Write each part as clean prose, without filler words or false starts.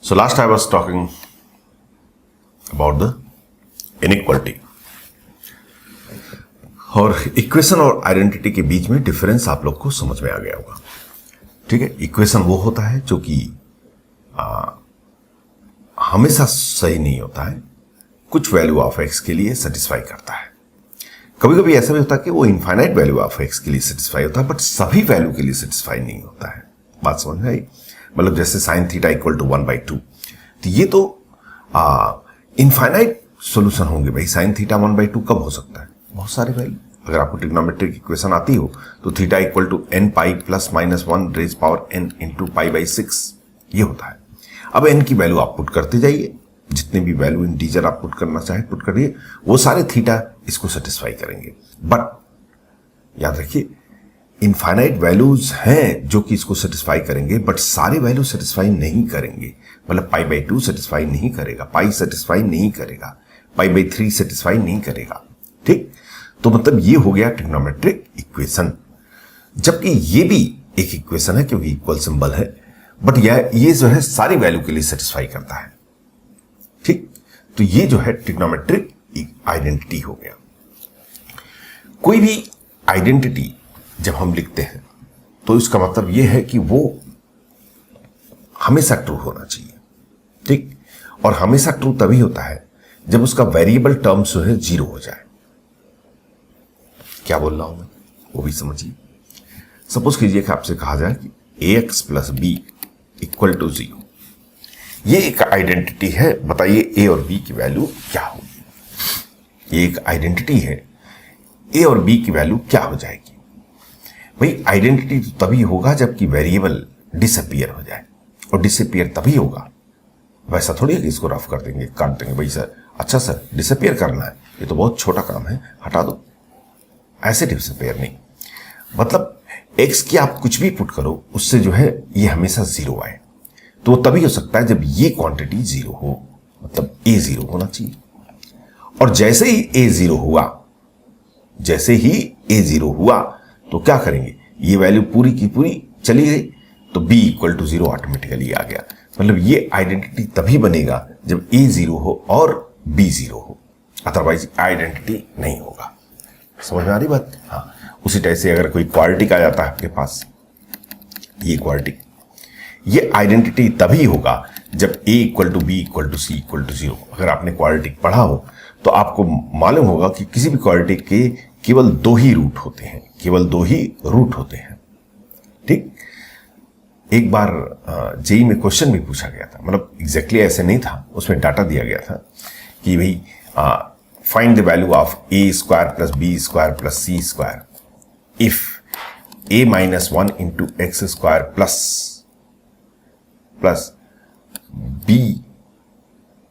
So last I was talking about the inequality और equation और identity के बीच में डिफरेंस आप लोग को समझ में आ गया होगा। ठीक है, इक्वेशन वो होता है जो कि हमेशा सही नहीं होता है, कुछ वैल्यू ऑफ एक्स के लिए सेटिस्फाई करता है। कभी कभी ऐसा भी होता है कि वो इनफाइनाइट वैल्यू ऑफ एक्स के लिए सेटिस्फाई होता है, बट सभी वैल्यू के लिए सेटिस्फाई नहीं होता है। बात समझ में आई? मतलब जैसे साइन थीटा इक्वल टू 1/2, तो ये तो इनफाइनाइट सॉल्यूशन होंगे भाई। साइन थीटा 1/2 कब हो सकता है? बहुत सारे वैल्यू। अगर आपको ट्रिग्नोमेट्रिक इक्वेशन आती हो तो theta equal to n pi plus minus 1 raise power n into π/6 ये होता है। अब n की वैल्यू आप पुट करते जाइए, जितने भी वैल्यू इंटीजर आप पुट करना चाहे पुट करिए, वो सारे थीटा इसको सेटिस्फाई करेंगे। बट याद रखिए, इनफाइनाइट वैल्यूज हैं जो कि इसको सेटिस्फाई करेंगे, बट सारे वैल्यू सेटिस्फाई नहीं करेंगे। मतलब π/2 सेटिस्फाई नहीं करेगा, पाई सेटिस्फाई नहीं करेगा, π/3 सेटिस्फाई नहीं करेगा। ठीक, तो मतलब ये हो गया ट्रिग्नोमेट्रिक इक्वेशन। जबकि ये भी एक इक्वेशन है क्योंकि इक्वल सिंबल है, बट ये जो है सारी वैल्यू के लिए सेटिस्फाई करता है। ठीक, तो ये जो है ट्रिग्नोमेट्रिक आइडेंटिटी हो गया। कोई भी आइडेंटिटी जब हम लिखते हैं तो इसका मतलब यह है कि वो हमेशा ट्रू होना चाहिए। ठीक, और हमेशा ट्रू तभी होता है जब उसका वेरिएबल टर्म्स जो है 0 हो जाए। क्या बोल रहा हूं मैं वो भी समझिए। सपोज कीजिए कि आपसे कहा जाए कि ax plus b equal to 0, ये एक आइडेंटिटी है। बताइए a और b की वैल्यू क्या होगी? ये एक आइडेंटिटी है, a और b की वैल्यू क्या हो जाएगी? भाई आइडेंटिटी तो तभी होगा जबकि वेरिएबल डिसअपियर हो जाए, और डिसअपियर तभी होगा। वैसा थोड़ी है कि इसको रफ कर देंगे, काट देंगे। भाई सर, अच्छा सर डिसअपियर करना है, ये तो बहुत छोटा काम है, हटा दो। ऐसे डिसअपियर नहीं, मतलब x की आप कुछ भी पुट करो उससे जो है ये हमेशा 0 आए। तो वो तभी हो सकता है जब ये क्वांटिटी 0 हो, मतलब a 0 होना चाहिए। और जैसे ही a 0 हुआ, जैसे ही a 0 हुआ तो क्या करेंगे? ये वैल्यू पूरी की पूरी चली गई, तो b इक्वल टू 0 ऑटोमेटिकली आ गया। मतलब ये आइडेंटिटी तभी बनेगा जब a 0 हो और b 0 हो, अदरवाइज आइडेंटिटी नहीं होगा। समझ में आ रही बात? हाँ, उसी टाइप से अगर कोई क्वाड्रेटिक आ जाता है आपके पास, ये क्वाड्रेटिक, ये आइडेंटिटी तभी होगा जब a equal to b equal to c equal to 0। अगर आपने क्वाड्रेटिक पढ़ा हो तो आपको मालूम होगा कि किसी भी क्वाड्रेटिक के केवल 2 ही रूट होते हैं, केवल 2 ही रूट होते हैं। ठीक, एक बार जेई में क्वेश्चन भी पूछा गया था, मतलब एग्जैक्टली ऐसे नहीं था, उसमें डाटा दिया गया था कि भाई find the value of a square plus b square plus c square if a minus 1 into x square plus b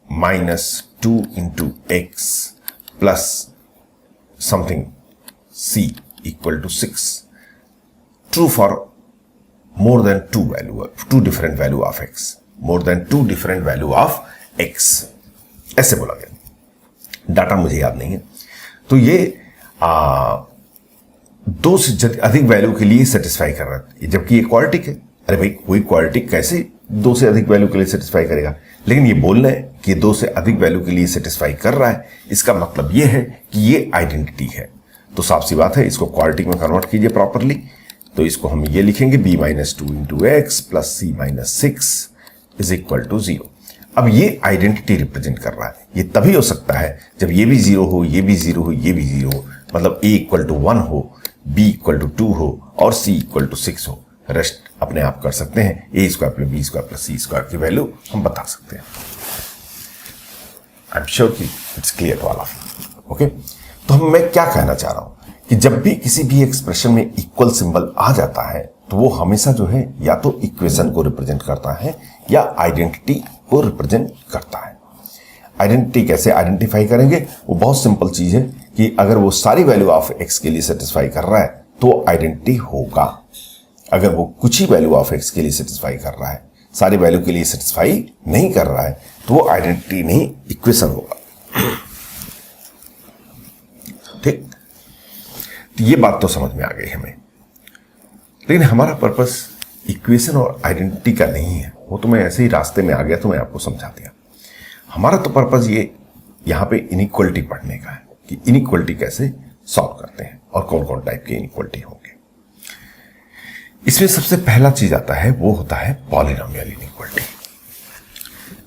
minus 2 into x plus something c equal to 6 true for more than two different value of x, more than 2 different value of x, ऐसे बोला गया। Data मुझे याद नहीं है। तो ये 2 से अधिक वैल्यू के लिए सेटिस्फाई कर रहा है, जबकि ये क्वाड्रेटिक है। अरे भाई, कोई क्वाड्रेटिक कैसे 2 से अधिक वैल्यू के लिए सेटिस्फाई करेगा? लेकिन ये बोल रहे हैं कि 2 से अधिक वैल्यू के लिए सेटिस्फाई कर रहा है, इसका मतलब ये है कि ये आइडेंटिटी है। तो साफ सी बात है, इसको क्वाड्रेटिक में कन्वर्ट कीजिए प्रॉपरली। तो इसको हम ये लिखेंगे b minus 2 into x plus c minus 6 is equal to 0। अब ये आइडेंटिटी रिप्रेजेंट कर रहा है। ये तभी हो सकता है जब ये भी 0 हो, ये भी 0 हो, ये भी 0 हो, मतलब a इक्वल टू 1 हो, b इक्वल टू 2 हो और c इक्वल टू 6 हो। रेस्ट अपने आप कर सकते हैं। a square plus b square plus c square की वैल्यू हम बता सकते हैं। आई एम श्योर कि it's clear to all of you. Okay, तो मैं क्या कहना चाह रहा हूं कि जब भी किसी भी एक्सप्रेशन में इक्वल सिंबल आ जाता है तो वो हमेशा जो है या तो इक्वेशन को रिप्रेजेंट करता है या आइडेंटिटी को रिप्रेजेंट करता है। आइडेंटिटी कैसे आइडेंटिफाई करेंगे? वो बहुत सिंपल चीज है कि अगर वो सारी वैल्यू ऑफ एक्स के लिए सेटिस्फाई कर रहा है तो आइडेंटिटी होगा। अगर वो कुछ ही वैल्यू ऑफ एक्स के लिए सेटिस्फाई कर रहा है, सारी वैल्यू के लिए सेटिस्फाई नहीं कर रहा है, तो वो आइडेंटिटी नहीं, इक्वेशन होगा। ठीक, तो ये बात तो समझ में आ गई हमें। लेकिन हमारा पर्पस इक्वेशन और आइडेंटिटी का नहीं है, वो तो मैं ऐसे ही रास्ते में आ गया तो मैं आपको समझा दिया। हमारा तो पर्पज ये यहाँ पे इनइक्वलिटी पढ़ने का है कि इनइक्वलिटी कैसे सॉल्व करते हैं और कौन कौन टाइप के इनइक्वलिटी होंगे। इसमें सबसे पहला चीज आता है वो होता है पॉलिनोमियल इनइक्वलिटी,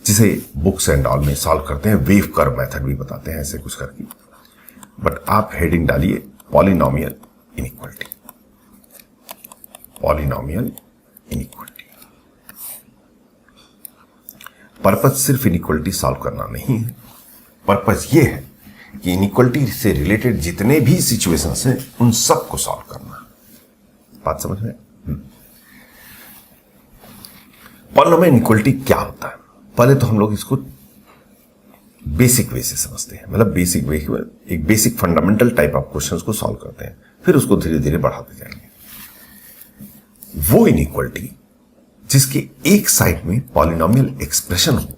जिसे बुक्स एंड ऑल में सॉल्व करते हैं, वेव कर्व मेथड भी बताते हैं ऐसे कुछ करके। बट आप हेडिंग डालिए polynomial inequality, polynomial inequality. Purpose सिर्फ इनइक्वलिटी सॉल्व करना नहीं है, पर्पज ये है कि इनइक्वलिटी से रिलेटेड जितने भी सिचुएशंस हैं उन सबको सॉल्व करना। बात समझ में? पॉलिनोमियल इनइक्वलिटी क्या होता है? पहले तो हम लोग इसको बेसिक वे से समझते हैं, मतलब बेसिक वे, एक basic fundamental type of questions को सॉल्व करते हैं, फिर उसको धीरे धीरे बढ़ाते जाएंगे। वो इनइक्वलिटी जिसके एक साइड में पॉलिनोमियल एक्सप्रेशन हो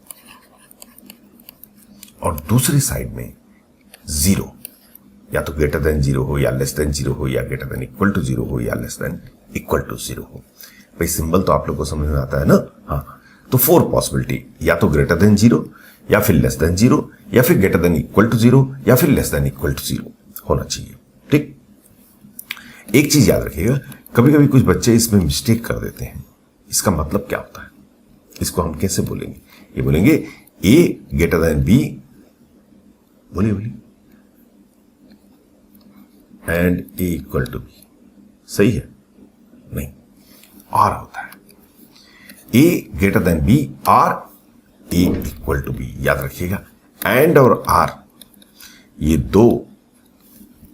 और दूसरी साइड में जीरो, या तो ग्रेटर देन जीरो हो या लेस देन जीरो हो या greater than equal to zero हो या less than equal to zero हो। भाई सिंबल तो आप लोग को समझ में आता है ना? हाँ, तो 4 पॉसिबिलिटी, या तो ग्रेटर देन जीरो या फिर लेस देन जीरो या फिर greater than equal to zero या फिर less than equal to zero होना चाहिए। ठीक, एक चीज याद रखिएगा, कभी कभी कुछ बच्चे इसमें मिस्टेक कर देते हैं। इसका मतलब क्या होता है, इसको हम कैसे बोलेंगे? ये बोलेंगे ए ग्रेटर देन बी, बोलिए बोलिए, and A equal to B. सही है? नहीं, आर होता है A greater than B, or A equal to B. याद रखिएगा, एंड और आर ये दो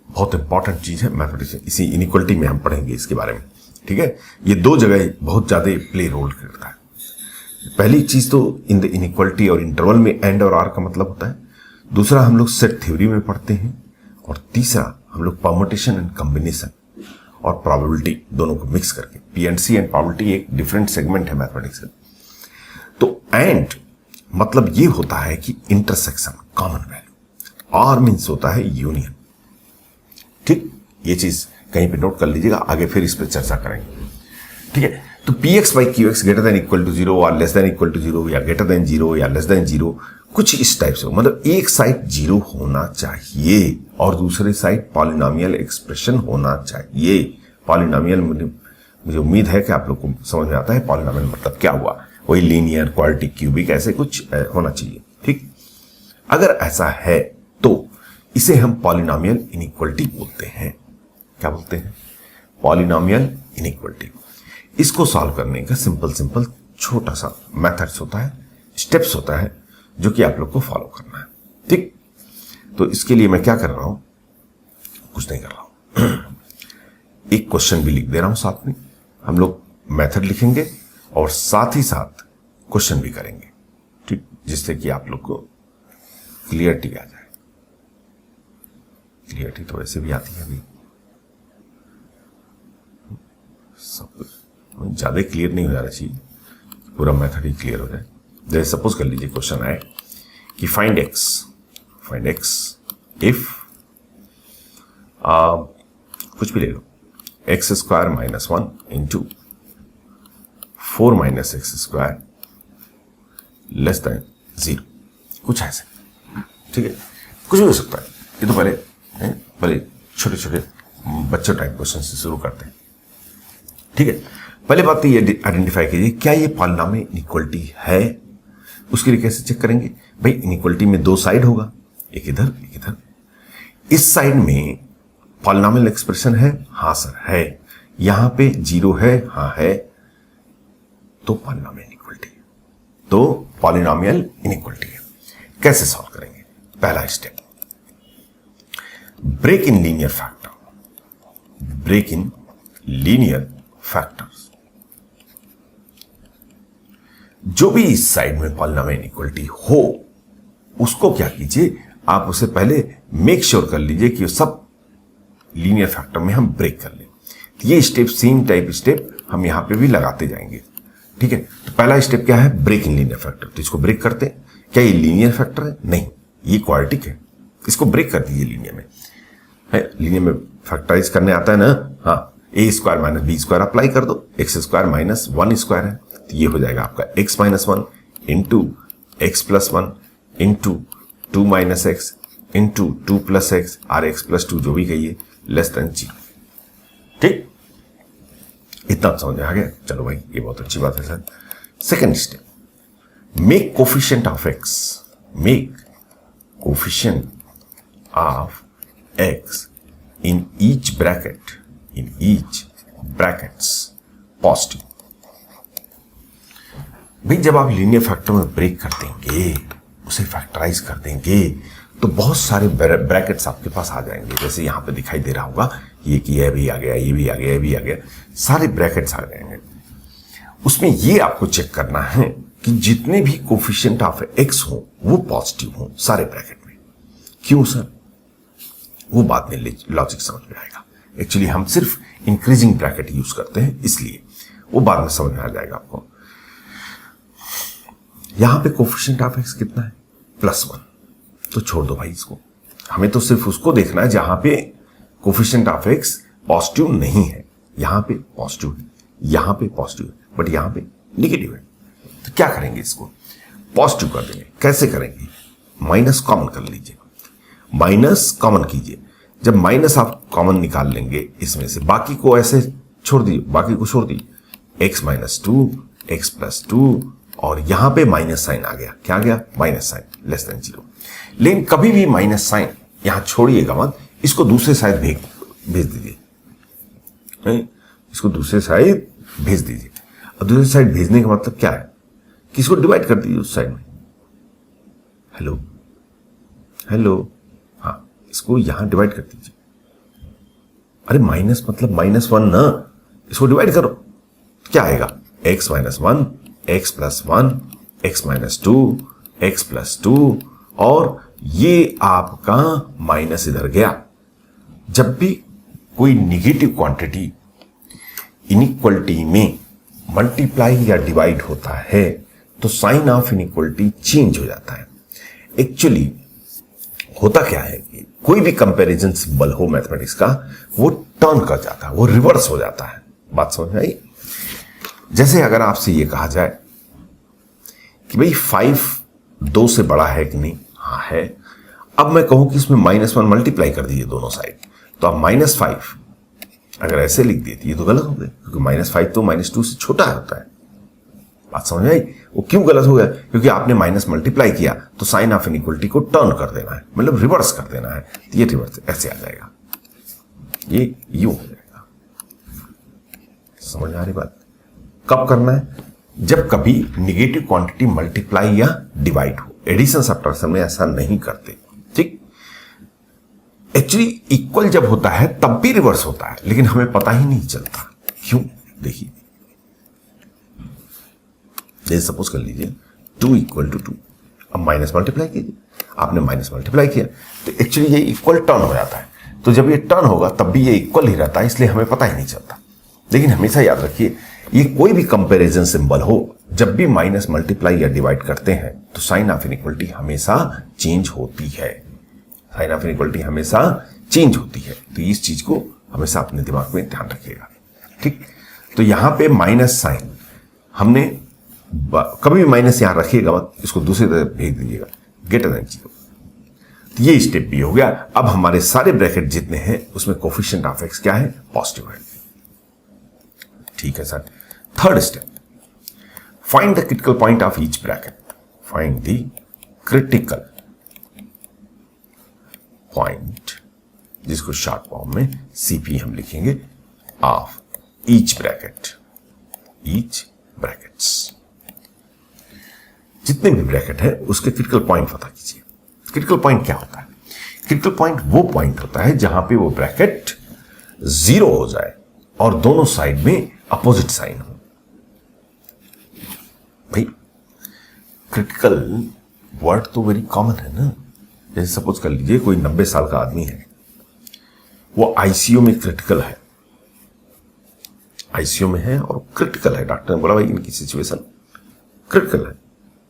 बहुत इंपॉर्टेंट चीज है मैथमेटिक्स, इसी इनइक्वलिटी में हम पढ़ेंगे इसके बारे में। ठीक है, ये दो जगह बहुत ज्यादा प्ले रोल करता है। पहली चीज तो इन द इनइक्वलिटी और इंटरवल में एंड और आर का मतलब होता है, दूसरा हम लोग सेट थ्योरी में पढ़ते हैं, और तीसरा हम लोग परम्यूटेशन एंड कॉम्बिनेशन और प्रोबेबिलिटी दोनों को मिक्स करके, पीएनसी एंड प्रोबेबिलिटी एक डिफरेंट सेगमेंट है मैथमेटिक्स का। तो एंड मतलब ये होता है कि intersection, common value. Or means होता है यूनियन। ठीक, ये चीज कहीं पे नोट कर लीजिएगा, आगे फिर इस पर चर्चा करेंगे। ठीक है, तो P X by Q X greater than equal to zero और less than equal to zero, या ग्रेटर देन जीरो या लेस देन जीरो, कुछ इस टाइप से, मतलब एक साइड जीरो होना चाहिए और दूसरे साइड पॉलिनोमियल एक्सप्रेशन होना चाहिए। पॉलिनोमियल, मुझे उम्मीद है कि आप लोग को समझ में आता है पॉलिनोमियल मतलब क्या हुआ, वही लीनियर, क्वाड्रेटिक, क्यूबिक, ऐसे कुछ होना चाहिए। ठीक, अगर ऐसा है तो इसे हम पॉलिनोमियल इनइक्वलिटी बोलते हैं। क्या बोलते हैं? Polynomial inequality. इसको सॉल्व करने का सिंपल छोटा सा मेथड्स होता है, स्टेप्स होता है, जो कि आप लोग को फॉलो करना है। ठीक, तो इसके लिए मैं क्या कर रहा हूं, कुछ नहीं कर रहा हूं एक क्वेश्चन भी लिख दे रहा हूं साथ में। हम लोग मेथड लिखेंगे और साथ ही साथ क्वेश्चन भी करेंगे। ठीक, जिससे कि आप लोग को क्लियरिटी आ जाए। क्लियरिटी तो वैसे भी आती है, अभी सब ज्यादा क्लियर नहीं हो जाना चाहिए, पूरा मेथड ही क्लियर हो जाए। जैसे सपोज कर लीजिए क्वेश्चन आए कि फाइंड एक्स इफ कुछ भी ले लो, X square minus 1 into 4 minus X square less than 0, कुछ ऐसे। ठीक है, कुछ भी हो सकता है। ये तो पहले छोटे छोटे बच्चों टाइप क्वेश्चन से शुरू करते हैं। ठीक है, पहले बात तो ये आइडेंटिफाई कीजिए क्या ये पॉलिनोमियल इनइक्वलिटी है। उसके लिए कैसे चेक करेंगे? भाई इनइक्वलिटी में दो साइड होगा, एक इधर एक इधर। इस साइड में पॉलिनोमियल एक्सप्रेशन है, हाँ सर है। यहां पे जीरो है, हाँ है, तो पॉलिनोमियल इनइक्वलिटी है। तो पॉलिनोमियल इनइक्वलिटी है। कैसे सॉल्व करेंगे? पहला step, break in linear factor. Break in linear factors. जो भी इस साइड में पॉलिनोमियल इनइक्वलिटी हो, उसको क्या कीजिए, आप उसे पहले मेक श्योर कर लीजिए कि सब लीनियर फैक्टर में हम ब्रेक कर लें। ये स्टेप, सेम टाइप स्टेप हम यहां पे भी लगाते जाएंगे। ठीक है, तो पहला स्टेप क्या है? Break in linear factor. तो इसको ब्रेक करते हैं। क्या ये लीनियर फैक्टर है? नहीं, ये क्वाड्रेटिक है। इसको ब्रेक कर दीजिए लीनियर में। लीनियर में फैक्टराइज करने आता है ना? हाँ, A square minus B square apply कर दो, एक्स स्क्वायर माइनस 1 स्क्वायर है, तो ये हो जाएगा आपका x minus 1 into x plus 1 into 2 minus x into 2 plus x or x plus 2 जो भी कहिए लेस देन 0। ठीक, इतना समझ में आ गया। चलो भाई ये बहुत अच्छी बात है sir. Second step, make coefficient of x, make coefficient of x in each brackets positive. भाई जब आप लीनियर फैक्टर में ब्रेक कर देंगे, उसे फैक्टराइज कर देंगे, तो बहुत सारे ब्रैकेट्स आपके पास आ जाएंगे। जैसे यहां पे दिखाई दे रहा होगा ये कि यह भी आ गया, ये भी आ गया, ये भी आ गया, सारे ब्रैकेट्स आ जाएंगे। उसमें ये आपको चेक करना है कि जितने भी कोफिशिएंट ऑफ एक्स हो वो पॉजिटिव हो सारे ब्रैकेट में। क्यों सर? वो बाद में लॉजिक समझ में आएगा। एक्चुअली हम सिर्फ इंक्रीजिंग ब्रैकेट यूज करते हैं, इसलिए वो बाद में समझ में आ जाएगा आपको। यहां पे कोफिशिएंट ऑफ एक्स कितना है? +1। तो छोड़ दो भाई इसको, हमें तो सिर्फ उसको देखना है जहां पे कोफिशिएंट ऑफ एक्स पॉजिटिव नहीं है। यहां पे पॉजिटिव है, यहां पे पॉजिटिव है, बट यहां पे नेगेटिव है। तो क्या करेंगे? इसको पॉजिटिव कर देंगे। कैसे करेंगे? माइनस कॉमन कर लीजिए, माइनस कॉमन कीजिए। जब माइनस आप कॉमन निकाल लेंगे इसमें से, बाकी को ऐसे छोड़ दीजिए, बाकी को छोड़ दीजिए। x माइनस 2, x प्लस 2 और यहां पे माइनस साइन आ गया। क्या आ गया? Minus sign, less than 0। लेकिन कभी भी माइनस साइन यहां छोड़िएगा मत, इसको दूसरे साइड भेज दीजिए, इसको दूसरे साइड भेज दीजिए। और दूसरे साइड भेजने का मतलब क्या है? कि इसको डिवाइड कर दीजिए उस साइड में। हेलो हेलो, हाँ, इसको यहां डिवाइड कर दीजिए। अरे माइनस मतलब -1 ना, इसको डिवाइड करो तो क्या आएगा? x minus 1, x plus 1, x minus 2, x plus 2 और ये आपका माइनस इधर गया। जब भी कोई निगेटिव क्वांटिटी इनइक्वलिटी में मल्टीप्लाई या डिवाइड होता है तो साइन ऑफ इनइक्वलिटी चेंज हो जाता है। एक्चुअली होता क्या है कि कोई भी कंपैरिजन सिंबल हो मैथमेटिक्स का, वो टर्न कर जाता है, वो रिवर्स हो जाता है। बात समझ में आई? जैसे अगर आपसे ये कहा जाए कि भाई 5 2 से बड़ा है कि नहीं? हाँ है। अब मैं कहूं कि इसमें -1 मल्टीप्लाई कर दीजिए दोनों साइड, तो अब -5 अगर ऐसे लिख देती है तो गलत हो गया, क्योंकि -5 तो -2 से छोटा होता है। बात समझ में आई? वो क्यों गलत हो गया? क्योंकि आपने माइनस मल्टीप्लाई किया तो साइन ऑफ इनइक्वलिटी को टर्न कर देना है, मतलब रिवर्स कर देना है। तो ये रिवर्स ऐसे आ जाएगा, ये यूं हो जाएगा। समझ में आ रही बात? कब करना है? जब कभी निगेटिव क्वांटिटी मल्टीप्लाई या डिवाइड हो। एडिशन सब्ट्रैक्शन में ऐसा नहीं करते। ठीक, एक्चुअली इक्वल जब होता है तब भी रिवर्स होता है, लेकिन हमें पता ही नहीं चलता। क्यों? देखिए, जैसे सपोज कर लीजिए 2 = 2, अब माइनस मल्टीप्लाई कीजिए। आपने माइनस मल्टीप्लाई किया तो एक्चुअली ये इक्वल टर्न हो जाता है। तो जब ये टर्न होगा तब भी ये इक्वल ही रहता है, इसलिए हमें पता ही नहीं चलता। लेकिन हमेशा याद रखिए, ये कोई भी कंपैरिजन सिंबल हो, जब भी माइनस मल्टीप्लाई या डिवाइड करते हैं तो साइन ऑफ इनइक्वलिटी हमेशा चेंज होती है। साइन ऑफ इनइक्वलिटी हमेशा चेंज होती है। तो इस चीज को हमेशा अपने दिमाग में ध्यान रखिएगा। ठीक, तो यहां पे माइनस साइन हमने कभी भी माइनस यहां रखिएगा मत, इसको दूसरी तरफ भेज दीजिएगा, ग्रेटर देन 0। तो ये स्टेप भी हो गया। अब हमारे सारे ब्रैकेट जितने हैं उसमें कोफिशिएंट ऑफ एक्स क्या है? पॉजिटिव है। ठीक है sir. Third step, find the critical point of each bracket. Find the critical point, जिसको शॉर्ट फॉर्म में सीपी हम लिखेंगे, of each bracket. Each brackets, जितने भी ब्रैकेट है उसके क्रिटिकल पॉइंट पता कीजिए। क्रिटिकल पॉइंट क्या होता है? क्रिटिकल पॉइंट वो पॉइंट होता है जहां पे वो ब्रैकेट 0 हो जाए और दोनों साइड में अपोजिट साइन हो। भाई क्रिटिकल वर्ड तो वेरी कॉमन है ना। जैसे सपोज कर लीजिए कोई 90 साल का आदमी है, वो आईसीयू में क्रिटिकल है, आईसीयू में है और क्रिटिकल है। डॉक्टर ने बोला भाई इनकी सिचुएशन क्रिटिकल है।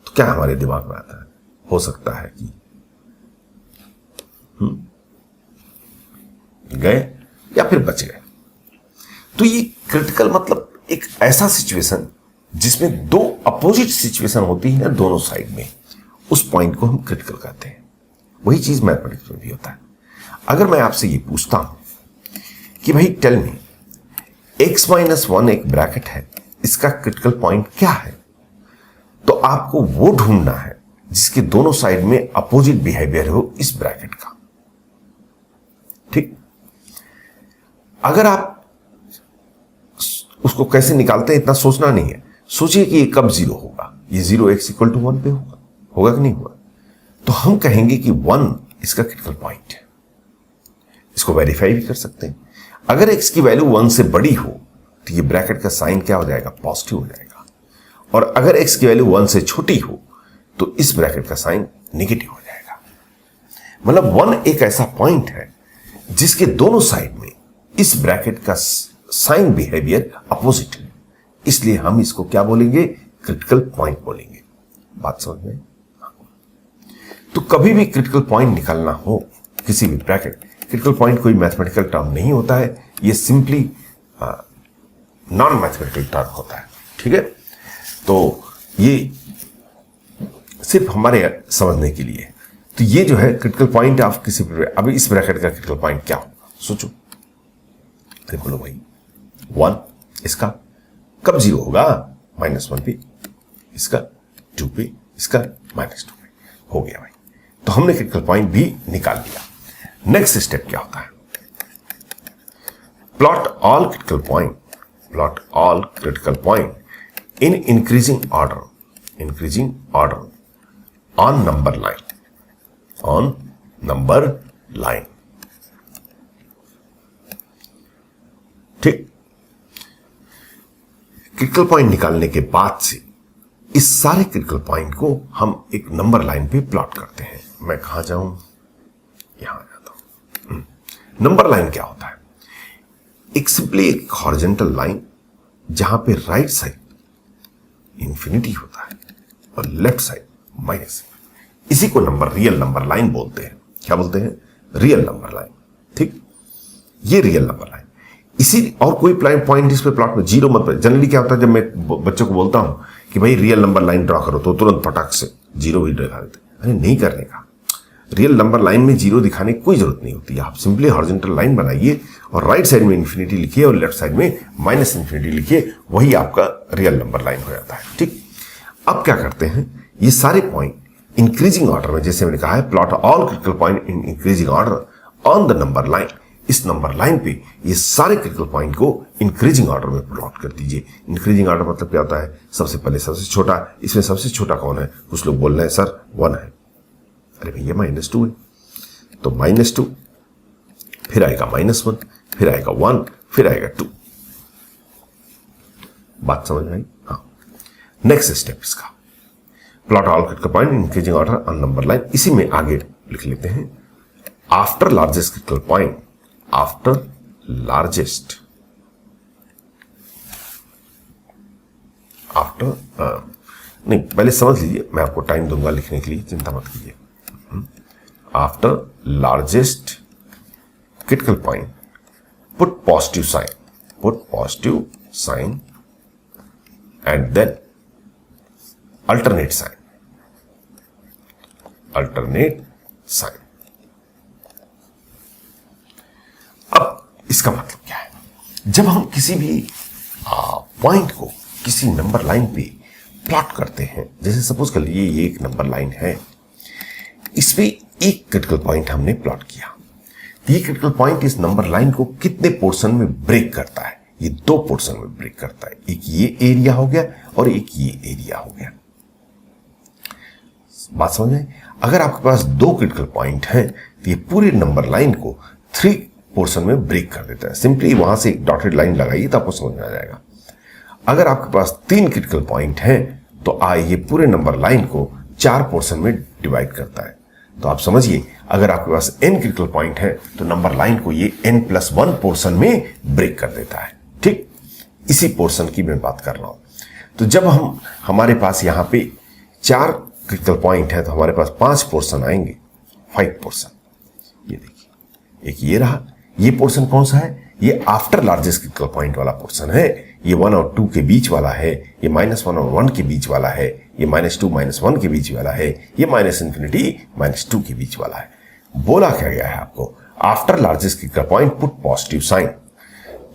तो क्या हमारे दिमाग में आता है? हो सकता है कि गए या फिर बच गए। तो ये क्रिटिकल मतलब एक ऐसा सिचुएशन जिसमें दो अपोजिट सिचुएशन होती है ना दोनों साइड में, उस पॉइंट को हम क्रिटिकल कहते हैं। वही चीज मैथमेटिक्स में भी होता है। अगर मैं आपसे ये पूछता हूं कि भाई टेल मी x-1 एक ब्रैकेट है, इसका क्रिटिकल पॉइंट क्या है, तो आपको वो ढूंढना है जिसके दोनों साइड में अपोजिट बिहेवियर हो इस ब्रैकेट का। ठीक, अगर आप उसको कैसे निकालते हैं इतना सोचना नहीं है, सोचिए कि ये कब 0 होगा। ये 0 x=1 पे होगा कि नहीं होगा? तो हम कहेंगे कि 1 इसका क्रिटिकल पॉइंट है। इसको वेरीफाई भी कर सकते हैं। अगर x की वैल्यू 1 से बड़ी हो तो ये ब्रैकेट का साइन क्या हो जाएगा? पॉजिटिव हो जाएगा। और अगर x की वैल्यू 1 से छोटी हो तो इस ब्रैकेट का साइन नेगेटिव हो जाएगा। मतलब 1 एक ऐसा पॉइंट है जिसके दोनों साइड में इस ब्रैकेट का साइन बिहेवियर अपोजिट है, इसलिए हम इसको क्या बोलेंगे? क्रिटिकल पॉइंट बोलेंगे। बात समझ में? तो कभी भी क्रिटिकल पॉइंट निकालना हो किसी भी ब्रैकेट, क्रिटिकल पॉइंट कोई मैथमेटिकल टर्म नहीं होता है, ये सिंपली नॉन मैथमेटिकल टर्म होता है। ठीक है, तो ये सिर्फ हमारे समझने के लिए। तो ये जो है क्रिटिकल पॉइंट ऑफ किसी, अभी इस ब्रैकेट का क्रिटिकल पॉइंट क्या होगा सोचो। अरे बोलो भाई 1 इसका कब 0 होगा? -1 पे, इसका 2 पे, इसका -2 पे हो गया भाई। तो हमने क्रिटिकल पॉइंट भी निकाल लिया। नेक्स्ट स्टेप क्या होता है? Plot all critical point, plot all critical point in increasing order on number line, ठीक। क्रिटिकल पॉइंट निकालने के बाद से इस सारे क्रिटिकल पॉइंट को हम एक नंबर लाइन पे प्लॉट करते हैं। मैं कहां जाऊं? यहां जाता हूं। नंबर लाइन क्या होता है? एक सिंपली एक हॉरिजॉन्टल लाइन जहां पे राइट साइड इंफिनिटी होता है और लेफ्ट साइड माइनस। इसी को रियल नंबर लाइन बोलते हैं। क्या बोलते हैं? Real number line. ठीक, ये रियल नंबर लाइन। इसी और कोई पॉइंट इस पे प्लॉट में 0 मत। जनरली क्या होता है, जब मैं बच्चों को बोलता हूं कि भाई रियल नंबर लाइन ड्रॉ करो तो तुरंत फटाक से 0 ही दिखा देते। अरे नहीं करने का। रियल नंबर लाइन में 0 दिखाने की कोई जरूरत नहीं होती। आप सिंपली हॉरिजॉन्टल लाइन बनाइए और राइट साइड में इंफिनिटी लिखिए और लेफ्ट साइड में -इंफिनिटी लिखिए, वही आपका रियल नंबर लाइन हो जाता है। ठीक, अब क्या करते हैं, ये सारे पॉइंट इंक्रीजिंग ऑर्डर में, जैसे मैंने कहा है plot all critical point in increasing order on the number line, इस नंबर लाइन पे ये सारे क्रिटिकल पॉइंट को इंक्रीजिंग ऑर्डर में प्लॉट कर दीजिए। इंक्रीजिंग ऑर्डर मतलब क्या होता है? सबसे पहले सबसे छोटा। इसमें सबसे छोटा कौन है? कुछ लोग बोल रहे हैं सर 1 है। अरे भैया -2 है, तो -2, फिर आएगा -1, फिर आएगा 1, फिर आएगा 2। बात समझ में आई? हाँ। नेक्स्ट स्टेप इसका plot all critical point in increasing order on number line. इसी में आगे लिख लेते हैं after largest critical point, after largest, after नहीं, पहले समझ लीजिए, मैं आपको टाइम दूंगा लिखने के लिए, चिंता मत कीजिए। After largest critical point put positive sign and then alternate sign. अब इसका मतलब क्या है? जब हम किसी भी पॉइंट को किसी नंबर लाइन पे प्लॉट करते हैं, जैसे सपोज कर लीजिए ये एक नंबर लाइन है, इस पे एक क्रिटिकल पॉइंट हमने प्लॉट किया, तो ये क्रिटिकल पॉइंट इस नंबर लाइन को कितने पोर्शन में ब्रेक करता है? ये 2 पोर्शन में ब्रेक करता है। एक ये एरिया हो गया और एक ये एरिया हो गया। बात समझ में? अगर आपके पास 2 क्रिटिकल पॉइंट हैं तो ये पूरे नंबर लाइन को 3 पोर्शन में ब्रेक कर देता है। सिंपली वहां से एक डॉटेड लाइन लगाइए तो आपको समझ में आ जाएगा। अगर आपके पास 3 क्रिटिकल पॉइंट हैं तो ये पूरे नंबर लाइन को 4 पोर्शन में डिवाइड करता है। तो आप समझिए, अगर आपके पास n क्रिटिकल पॉइंट है तो नंबर लाइन को ये n+1 पोर्शन में ब्रेक कर देता है। ठीक, इसी पोर्शन की मैं बात कर रहा हूं। तो जब हमारे पास यहां पे 4 क्रिटिकल पॉइंट है तो हमारे पास 5 पोर्शन आएंगे, 5 पोर्शन। ये देखिए, एक ये रहा। ये पोर्शन कौन सा है? ये आफ्टर लार्जेस्ट क्रिटिकल पॉइंट वाला पोर्शन है। ये 1 और 2 के बीच वाला है, ये -1 और 1 के बीच वाला है, ये -2 -1 के बीच वाला है, ये -∞ -2 के बीच वाला है। बोला क्या गया है आपको, after largest kicker point put positive sign.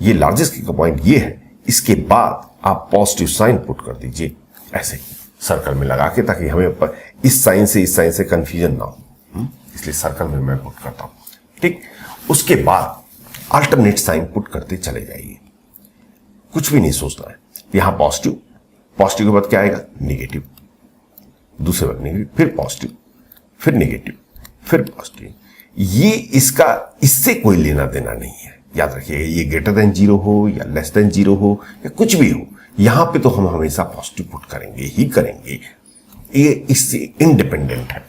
ये लार्जेस्ट किकर पॉइंट ये है, इसके बाद आप पॉजिटिव साइन पुट कर दीजिए ऐसे ही सर्कल में लगा के, ताकि हमें इस साइन से कंफ्यूजन ना हो, इसलिए सर्कल में मैं पुट करता हूं। ठीक, उसके बाद अल्टरनेट साइन पुट करते चले जाइए, कुछ भी नहीं सोचना है। यहां पॉजिटिव, पॉजिटिव के बाद क्या आएगा, नेगेटिव, दूसरे बार नेगेटिव, फिर पॉजिटिव, फिर नेगेटिव, फिर पॉजिटिव। ये इससे कोई लेना देना नहीं है, याद रखिएगा। ये ग्रेटर देन 0 हो या लेस देन 0 हो या कुछ भी हो, यहां पे तो हम हमेशा पॉजिटिव पुट करेंगे ही करेंगे, ये इससे इंडिपेंडेंट है।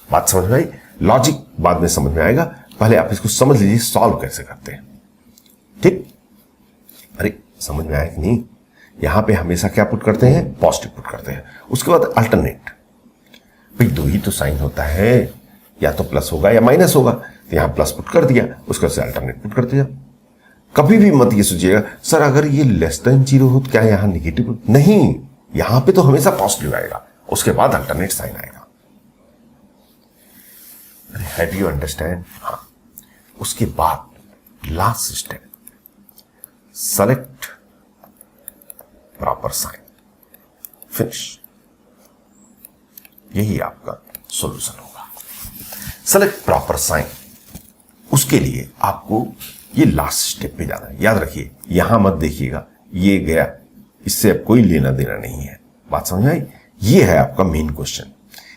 बात समझ में आई? लॉजिक बाद में समझ में आएगा, पहले आप इसको समझ लीजिए सॉल्व कैसे करते हैं। ठीक, अरे समझ में आया कि नहीं? यहां पे हमेशा क्या पुट करते हैं, पॉजिटिव पुट करते हैं। उसके बाद अल्टरनेट, भाई दो ही तो साइन होता है, या तो प्लस होगा या माइनस होगा, तो यहां प्लस पुट कर दिया, उसके बाद अल्टरनेट पुट कर दिया। कभी भी मत ये सोचिएगा सर अगर ये लेस देन 0 हो तो क्या यहां निगेटिव, नहीं, यहां पे तो हमेशा पॉजिटिव आएगा, उसके बाद अल्टरनेट साइन आएगा। Have you understand? हाँ। उसके बाद last step, select proper sign, finish. यही आपका सॉल्यूशन होगा, सेलेक्ट प्रॉपर साइन। उसके लिए आपको ये लास्ट स्टेप पे जाना है। याद रखिए, यहां मत देखिएगा, ये गया, इससे अब कोई लेना देना नहीं है। बात समझ आई? ये है आपका मेन क्वेश्चन।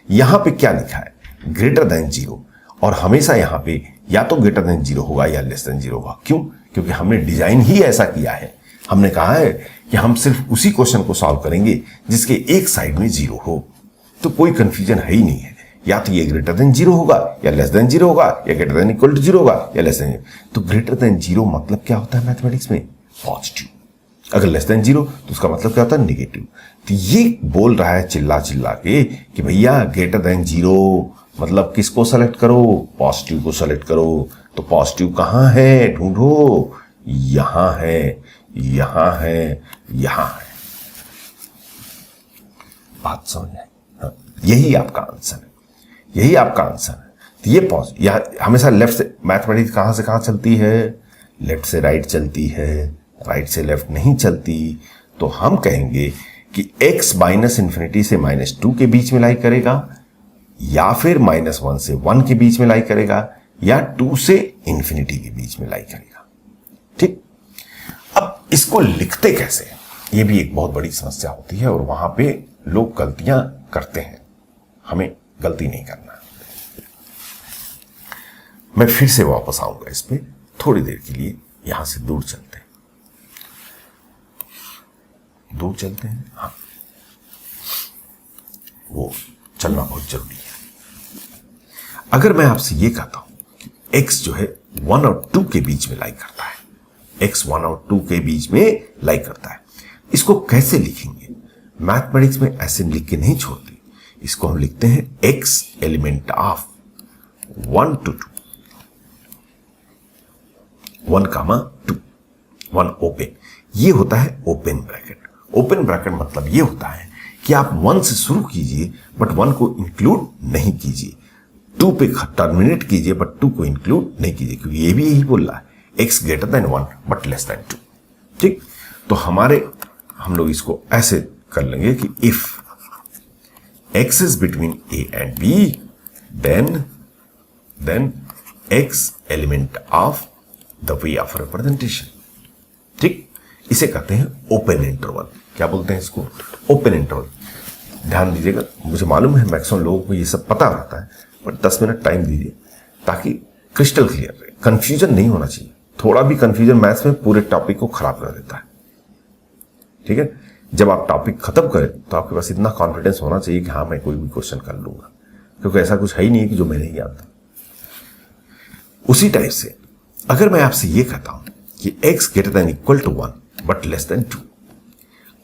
यहां पे क्या लिखा है, ग्रेटर देन 0, और हमेशा यहां पे या तो ग्रेटर देन 0 होगा या लेस देन 0 होगा। क्यों? क्योंकि हमने डिजाइन ही ऐसा किया है। हमने कहा है कि हम सिर्फ उसी क्वेश्चन को सॉल्व करेंगे जिसके एक साइड में 0 हो, तो कोई कंफ्यूजन है ही नहीं है। या तो ये ग्रेटर देन 0 होगा या लेस देन 0 होगा, या ग्रेटर देन इक्वल टू 0 होगा या लेस देन। तो ग्रेटर देन 0 मतलब क्या होता है मैथमेटिक्स में, पॉजिटिव। अगर लेस देन 0 तो उसका मतलब क्या होता है, नेगेटिव। तो ये बोल रहा है चिल्ला चिल्ला के कि भैया ग्रेटर देन 0 मतलब किसको सेलेक्ट करो, पॉजिटिव को सेलेक्ट करो। तो पॉजिटिव कहां है, ढूंढो, यहां है, यहां है, यहां है। बात समझ आई? हाँ, यही आपका आंसर है, यही आपका आंसर है। तो ये पॉजिटिव, यह हमेशा लेफ्ट से, मैथमेटिक्स कहां से कहां चलती है, लेफ्ट से राइट चलती है, राइट से लेफ्ट नहीं चलती। तो हम कहेंगे कि x -∞ से -2 के बीच में लाई करेगा, या फिर -1 से 1 के बीच में लाई करेगा, या 2 से इन्फिनिटी के बीच में लाई करेगा। ठीक, अब इसको लिखते कैसे, ये भी एक बहुत बड़ी समस्या होती है, और वहां पे लोग गलतियां करते हैं। हमें गलती नहीं करना। मैं फिर से वापस आऊंगा इस पे, थोड़ी देर के लिए यहां से दूर चलते हैं, दूर चलते हैं। हाँ, वो चलना बहुत जरूरी है। अगर मैं आपसे ये कहता हूं कि x जो है 1 और 2 के बीच में लाई करता है, x 1 और 2 के बीच में लाई करता है, इसको कैसे लिखेंगे? मैथमेटिक्स में ऐसे लिख के नहीं छोड़ते, इसको हम लिखते हैं x element of 1 to 2, 1, 2, 1 open. ये होता है ओपन ब्रैकेट। ओपन ब्रैकेट मतलब ये होता है कि आप 1 से शुरू कीजिए बट 1 को इंक्लूड नहीं कीजिए, 2 पे टर्मिनेट कीजिए बट 2 को इंक्लूड नहीं कीजिए, क्योंकि ये भी यही बोल रहा है x greater then 1 but less than 2। ठीक, तो हम लोग इसको ऐसे कर लेंगे कि if x is between a and b, then x element of the way of representation। ठीक, इसे कहते हैं ओपन इंटरवल। क्या बोलते हैं इसको, ओपन इंटरवल। ध्यान दीजिएगा, मुझे मालूम है मैक्सिमम लोगों को ये सब पता रहता है, बट 10 मिनट टाइम दीजिए ताकि क्रिस्टल क्लियर रहे। कंफ्यूजन नहीं होना चाहिए, थोड़ा भी कंफ्यूजन मैथ्स में पूरे टॉपिक को खराब कर देता है। ठीक है, जब आप टॉपिक खत्म करें तो आपके पास इतना कॉन्फिडेंस होना चाहिए कि हाँ मैं कोई भी क्वेश्चन कर लूंगा, क्योंकि ऐसा कुछ है ही नहीं कि जो मैं नहीं जानता। उसी टाइप से अगर मैं आपसे ये कहता हूं कि x greater than equal to 1 but less than 2,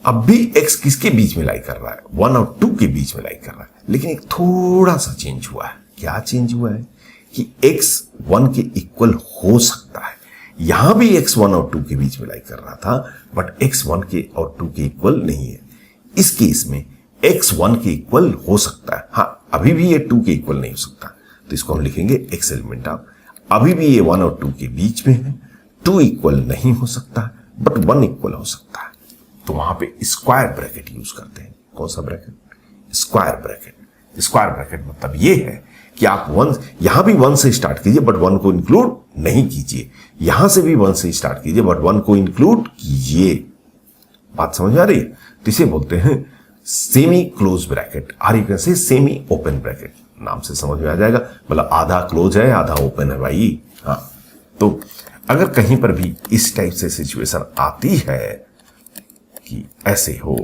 अब भी x किसके बीच में लाई कर रहा है, 1 और 2 के बीच में लाई कर रहा है, लेकिन एक थोड़ा सा चेंज हुआ है। क्या चेंज हुआ है कि x 1 के इक्वल हो सकता है, यहां भी x1 और 2 के बीच में लाई कर रहा था, बट x1 के और 2 के इक्वल नहीं है। इस केस में x1 के इक्वल हो सकता है, हाँ अभी भी ये 2 के इक्वल नहीं हो सकता, तो इसको हम लिखेंगे x एलिमेंट ऑफ, अभी भी ये 1 और 2 के बीच में है, 2 इक्वल नहीं हो सकता बट 1 इक्वल हो सकता है, तो वहां पे स्क्वायर ब्रैकेट यूज करते हैं। कौन सा bracket? Square bracket. Square bracket मतलब ये है कि आप 1, यहां भी 1 से स्टार्ट कीजिए बट 1 को इंक्लूड नहीं कीजिए, यहां से भी 1 से स्टार्ट कीजिए बट 1 को इंक्लूड कीजिए। बात समझ में आ रही है? तो इसे बोलते हैं semi close bracket, or you can say semi open bracket. नाम से समझ में आ जाएगा, मतलब आधा क्लोज है आधा ओपन है भाई। हाँ, तो अगर कहीं पर भी इस टाइप से सिचुएशन आती है कि ऐसे हो,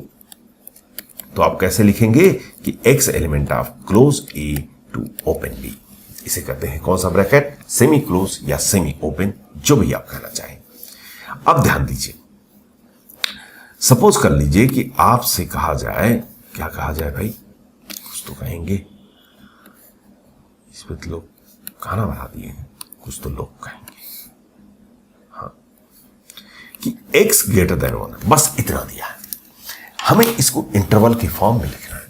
तो आप कैसे लिखेंगे कि x element of close A to open B. इसे कहते हैं कौन सा ब्रैकेट? सेमी क्लोज या सेमी ओपन, जो भी आप कहना चाहें। अब ध्यान दीजिए, सपोज कर लीजिए कि आपसे कहा जाए, क्या कहा जाए भाई, कुछ तो कहेंगे, इस पे तो लोग खाना बना दिए हैं, कुछ तो लोग कहेंगे, हाँ, कि x ग्रेटर देन 1, बस इतना दिया है, हमें इसको इंटरवल के फॉर्म में लिखना है।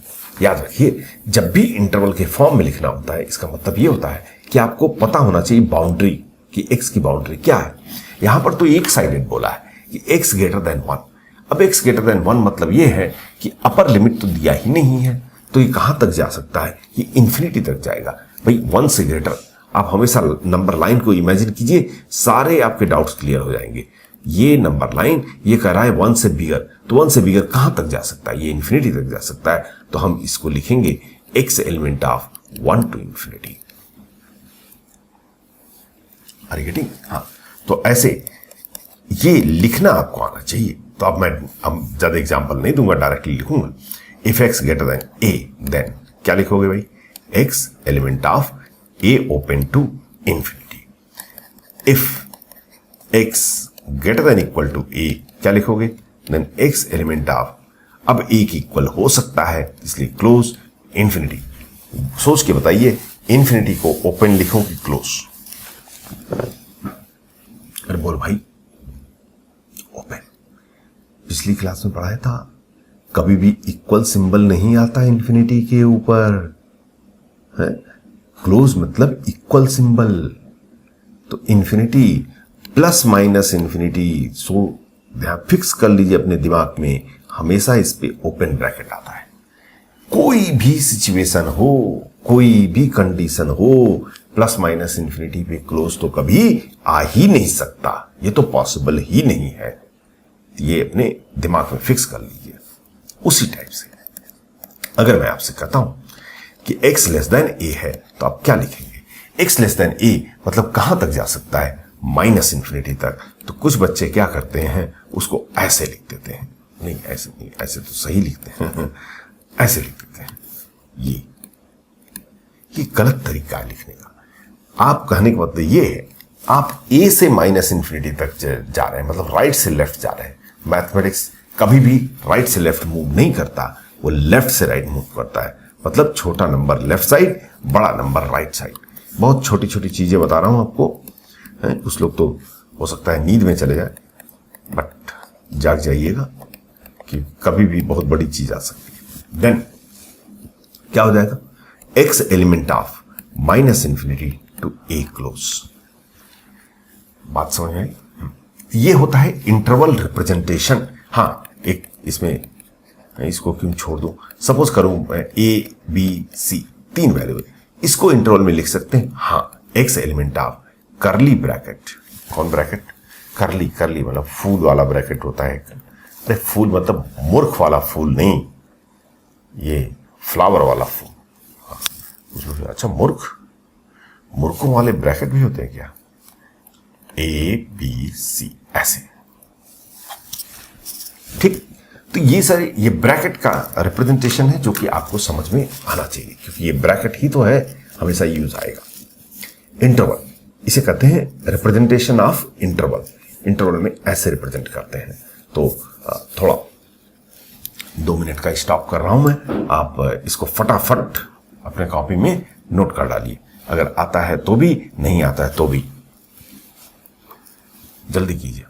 याद रखिए, जब भी इंटरवल के फॉर्म में लिखना होता है, इसका मतलब ये होता है कि आपको पता होना चाहिए बाउंड्री, कि x की बाउंड्री क्या है। यहां पर तो एक साइडेड बोला है कि x ग्रेटर देन 1। अब x ग्रेटर देन 1 मतलब ये है कि अपर लिमिट तो दिया ही नहीं है, तो ये कहां तक जा सकता है? ये इंफिनिटी तक जाएगा भाई। 1 से ग्रेटर, आप हमेशा नंबर लाइन को इमेजिन कीजिए, सारे आपके डाउट्स क्लियर हो जाएंगे। ये नंबर लाइन ये कह रहा है 1 से बिगर, तो 1 से बिगर कहां तक जा सकता है? ये इंफिनिटी तक जा सकता है, तो हम इसको लिखेंगे x element of 1 to infinity. Are you getting? हाँ, तो ऐसे ये लिखना आपको आना चाहिए। तो अब मैं ज्यादा एग्जांपल नहीं दूंगा, डायरेक्टली लिखूंगा। If x greater than a, then क्या लिखोगे भाई? x element of a open to infinity. If x greater than equal to a, क्या लिखोगे? देन x एलिमेंट ऑफ, अब a की इक्वल हो सकता है इसलिए क्लोज इंफिनिटी। सोच के बताइए, इंफिनिटी को ओपन लिखो कि क्लोज? अरे बोल भाई, ओपन। पिछली क्लास में पढ़ाया था, कभी भी इक्वल सिंबल नहीं आता इंफिनिटी के ऊपर, है? क्लोज मतलब इक्वल सिंबल, तो इंफिनिटी प्लस माइनस इंफिनिटी, सो ध्यान फिक्स कर लीजिए अपने दिमाग में, हमेशा इस पे ओपन ब्रैकेट आता है। कोई भी सिचुएशन हो, कोई भी कंडीशन हो, प्लस माइनस इंफिनिटी पे क्लोज तो कभी आ ही नहीं सकता, ये तो पॉसिबल ही नहीं है। ये अपने दिमाग में फिक्स कर लीजिए। उसी टाइप से अगर मैं आपसे कहता हूं कि x लेस देन a है, तो आप क्या लिखेंगे? x लेस देन a मतलब कहां तक जा सकता है? माइनस इंफिनिटी तक। तो कुछ बच्चे क्या करते हैं, उसको ऐसे लिख देते हैं। नहीं ऐसे नहीं, ऐसे तो सही लिखते हैं ऐसे लिख देते हैं। ये गलत तरीका है लिखने का। आप कहने का मतलब ये है, आप a से माइनस इंफिनिटी तक जा रहे हैं, मतलब राइट से लेफ्ट जा रहे हैं। मैथमेटिक्स कभी भी राइट से लेफ्ट मूव नहीं करता, वो लेफ्ट से राइट मूव करता है। मतलब छोटा नंबर लेफ्ट साइड, बड़ा नंबर राइट साइड। बहुत छोटी छोटी चीजें बता रहा हूं आपको, है? कुछ लोग तो हो सकता है नींद में चले जाए, बट जाग जाइएगा कि कभी भी बहुत बड़ी चीज आ सकती है। देन क्या हो जाएगा? x element of minus infinity to a close. बात समझ में आई? ये होता है इंटरवल रिप्रेजेंटेशन। हाँ, एक इसमें इसको क्यों छोड़ दूं, सपोज करूं a b c 3 वैल्यू, इसको इंटरवल में लिख सकते हैं। हाँ, x एलिमेंट ऑफ करली ब्रैकेट। कौन ब्रैकेट? करली, करली मतलब फूल वाला ब्रैकेट होता है। अरे फूल मतलब मूर्ख वाला फूल नहीं, ये फ्लावर वाला फूल। हाँ, उसमें अच्छा मूर्खों वाले ब्रैकेट भी होते हैं क्या? a b c ऐसे, ठीक। तो ये सारे ये ब्रैकेट का रिप्रेजेंटेशन है जो कि आपको समझ में आना चाहिए, क्योंकि ये ब्रैकेट ही तो है, हमेशा यूज आएगा। इंटरवल, इसे कहते हैं रिप्रेजेंटेशन ऑफ इंटरवल। इंटरवल में ऐसे रिप्रेजेंट करते हैं। तो थोड़ा 2 मिनट का स्टॉप कर रहा हूं मैं, आप इसको फटाफट अपने कॉपी में नोट कर डालिए। अगर आता है तो भी, नहीं आता है तो भी। जल्दी कीजिए।